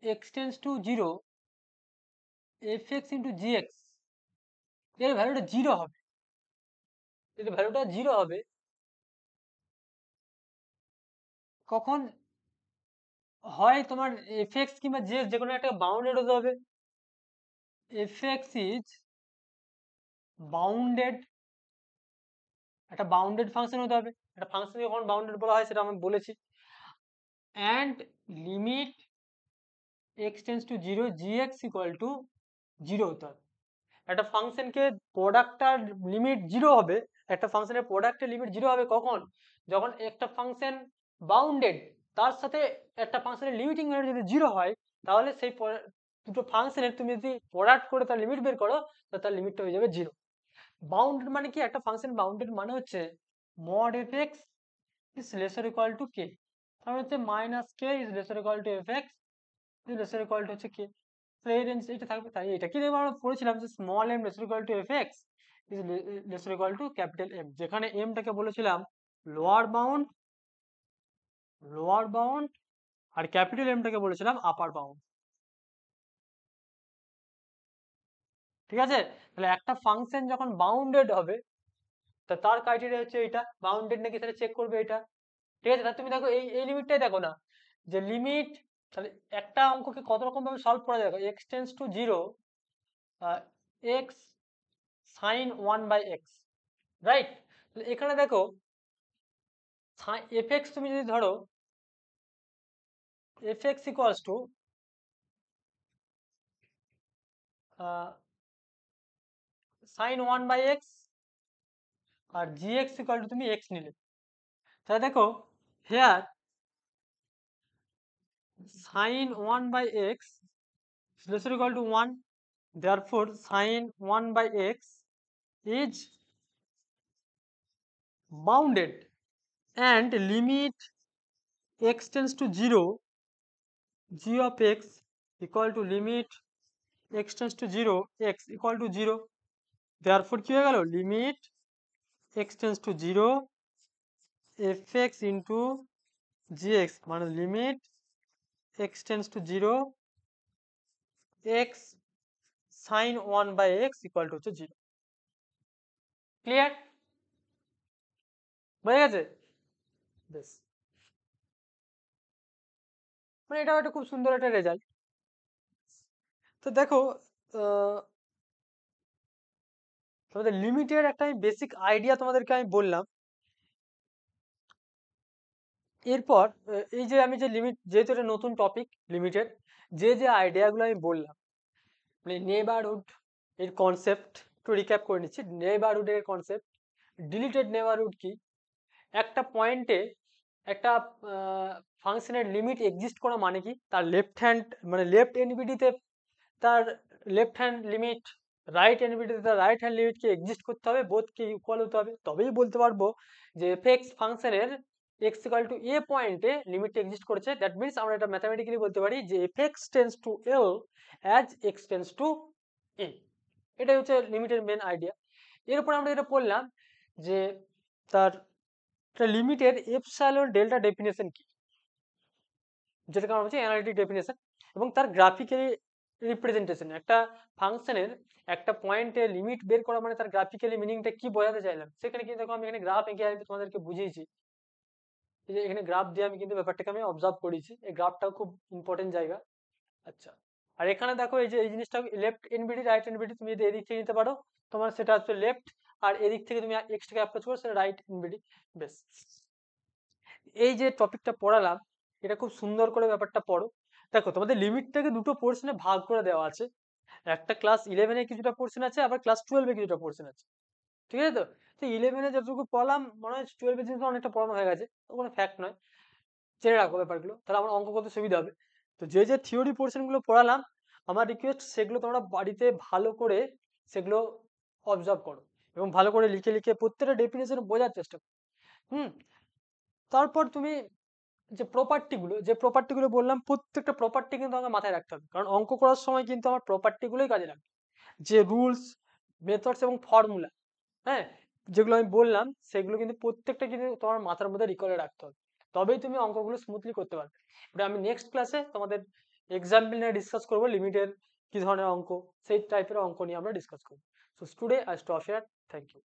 x tends to 0 fx into gx, এর ভ্যালুটা 0 হবে। এর ভ্যালুটা 0 হবে কখন? হয় তোমার fx কিংবা gx যে কোনো একটা বাউন্ডেড হতে হবে। fx ইজ বাউন্ডেড, একটা বাউন্ডেড ফাংশন হতে হবে। একটা ফাংশন যখন বাউন্ডেড বলা হয় সেটা আমি বলেছি। And limit x tends to 0 gx equal to 0 হতে হবে। একটা ফাংশনকে প্রোডাক্টটার লিমিট 0 হবে, একটা ফাংশনের প্রোডাক্টের লিমিট 0 হবে কখন? যখন একটা ফাংশন বাউন্ডেড, তার সাথে একটা ফাংশনের লিমিটিং ভ্যালু যদি 0 হয়, তাহলে সেই দুটো ফাংশনের তুমি যদি প্রোডাক্ট করে তার লিমিট বের করো, তাহলে তার লিমিটটা হয়ে যাবে 0। বাউন্ডেড মানে কি? একটা ফাংশন বাউন্ডেড মানে হচ্ছে mod fx is lesser equal to k, তাহলে হচ্ছে minus K is lesser equal two fx is lesser equal to হচ্ছে k। তো এই রেঞ্জ এটা থাকবে। তাই এটা কি আমরা পড়েছিলাম যে small m laser equal two fx is lesser equal two capital M, যেখানে m টাকে বলেছিলাম লোয়ার বাউন্ড আর ক্যাপিটাল M টাকে বলেছিলাম আপার বাউন্ড। ঠিক আছে? তাহলে একটা ফাংশন যখন বাউন্ডেড হবে, তা তার ক্রাইটেরিয়া হচ্ছে এটা, বাউন্ডেড নাকি সেটা চেক করবে এটা। ঠিক আছে? তাহলে তুমি দেখো এই লিমিটটাই দেখো না, যে লিমিট, তাহলে একটা অঙ্ককে কত রকম ভাবে সলভ করা যায়। x tends to 0 x sin 1 by x, right? এখানে দেখো fx তুমি যদি ধরো fx equals to sin 1 by x R gx equal to তুমি x নিলে, তাহলে দেখো here sin 1 by x is less or equal to 1, therefore sin 1 by x is bounded and limit x tends to 0 g of x equal to limit x tends to 0 x equal to 0, therefore কি হয়ে গেল? limit x tends to 0 fx into gx মানে limit x tends to 0 x sin 1 by x equal to হচ্ছে 0। Clear? বুঝে গেছে? বেশ, মানে এটাও একটা খুব সুন্দর একটা রেজাল্ট। তো দেখো তোমাদের লিমিটের একটা আমি বেসিক আইডিয়া তোমাদেরকে আমি বললাম। এরপর এই যে আমি যে লিমিট, যেহেতু এটা নতুন টপিক লিমিটের, যে যে আইডিয়াগুলো আমি বললাম, মানে নেবারহুড এর কনসেপ্ট একটু রিক্যাপ করে নিচ্ছি। নেবারহুডের কনসেপ্ট, ডিলিটেড নেবারহুড কি, একটা পয়েন্টে একটা ফাংশনের লিমিট এক্সিস্ট করা মানে কি, তার লেফট হ্যান্ড মানে লেফট এনবিডিতে তার লেফট হ্যান্ড লিমিট, রাইট এনবিডিতে তার রাইট হ্যান্ড লিমিটকে এক্সিস্ট করতে হবে, বোথকে ইকুয়াল হতে হবে, তবেই বলতে পারবো যে এফ এক্স ফাংশনের এক্স ইকুয়াল টু এ পয়েন্টে লিমিটটা এক্সিস্ট করেছে। দ্যাট মিনস আমরা এটা ম্যাথামেটিক্যালি বলতে পারি যে f x tends to L as x tends to a. এটাই হচ্ছে লিমিটের মেন আইডিয়া। এরপর আমরা এটা পড়লাম যে তার লিমিটের এপসাইলন ডেল্টা ডেফিনেশন কি, যেটাকে আমরা বলছি অ্যানালিটিক ডেফিনেশন, এবং তার গ্রাফিক্যালি রিপ্রেজেন্টেশন। একটা ফাংশনের একটা পয়েন্টে লিমিট বের করা মানে তার গ্রাফিক্যালি মিনিংটা কি বোঝাতে চাইলাম, সেখানে কিন্তু দেখো আমি এখানে গ্রাফ এঁকে আমি তোমাদেরকে বুঝিয়েছি। এই যে এখানে গ্রাফ দিয়ে আমি কিন্তু ব্যাপারটাকে আমি অবজার্ভ করেছি, এই গ্রাফটাও খুব ইম্পর্টেন্ট জায়গা। আচ্ছা, আর এখানে দেখো এই যে এই জিনিসটা লেফট এনবিডি রাইট এনবিডি, তুমি যদি এদিক থেকে নিতে পারো তোমার সেটা হচ্ছে লেফট, আর এদিক থেকে তুমি এক্সটাকে অ্যাপ্রোচ করো সেটা রাইট এনবিডি। বেশ, এই যে টপিকটা পড়ালাম এটা খুব সুন্দর করে ব্যাপারটা পড়ো। দেখো তোমাদের লিমিটটাকে দুটো পোর্শনে ভাগ করে দেওয়া আছে, একটা ক্লাস 11-এ কিছুটা পোর্শন আছে, আবার ক্লাস 12-এ কিছুটা পোর্শন আছে, ঠিক আছে? তো তো 11-এ যতটুকু পড়লাম মনে হয় 12-এর জিনিস অনেকটা পড়ানো হয়ে গেছে, কোনো ফ্যাক্ট নয়, জেনে রাখো ব্যাপারগুলো, তাহলে আমার অঙ্ক করতে সুবিধা হবে। তো যে যে থিওরি পোর্শনগুলো পড়ালাম আমার রিকোয়েস্ট সেগুলো তোমরা বাড়িতে ভালো করে সেগুলো অবজার্ভ করো, এবং ভালো করে লিখে লিখে প্রত্যেকটা ডেফিনেশন বোঝার চেষ্টা করো। হুম, তারপর তুমি যে প্রপার্টিগুলো বললাম প্রত্যেকটা প্রপার্টি কিন্তু আমাকে মাথায় রাখতে হবে, কারণ অঙ্ক করার সময় কিন্তু আমার প্রপার্টিগুলোই কাজে লাগবে, যে রুলস, মেথডস এবং ফর্মুলা, হ্যাঁ, যেগুলো আমি বললাম সেগুলো কিন্তু প্রত্যেকটা কিন্তু তোমার মাথার মধ্যে রিকলে রাখতে হবে, তবেই তুমি অঙ্কগুলো স্মুথলি করতে পারবে। ওটা আমি নেক্সট ক্লাসে তোমাদের এক্সাম্পল নিয়ে ডিসকাস করবো, লিমিটের কি ধরনের অঙ্ক, সেই টাইপের অঙ্ক নিয়ে আমরা ডিসকাস করবো। So today I stop here, thank you.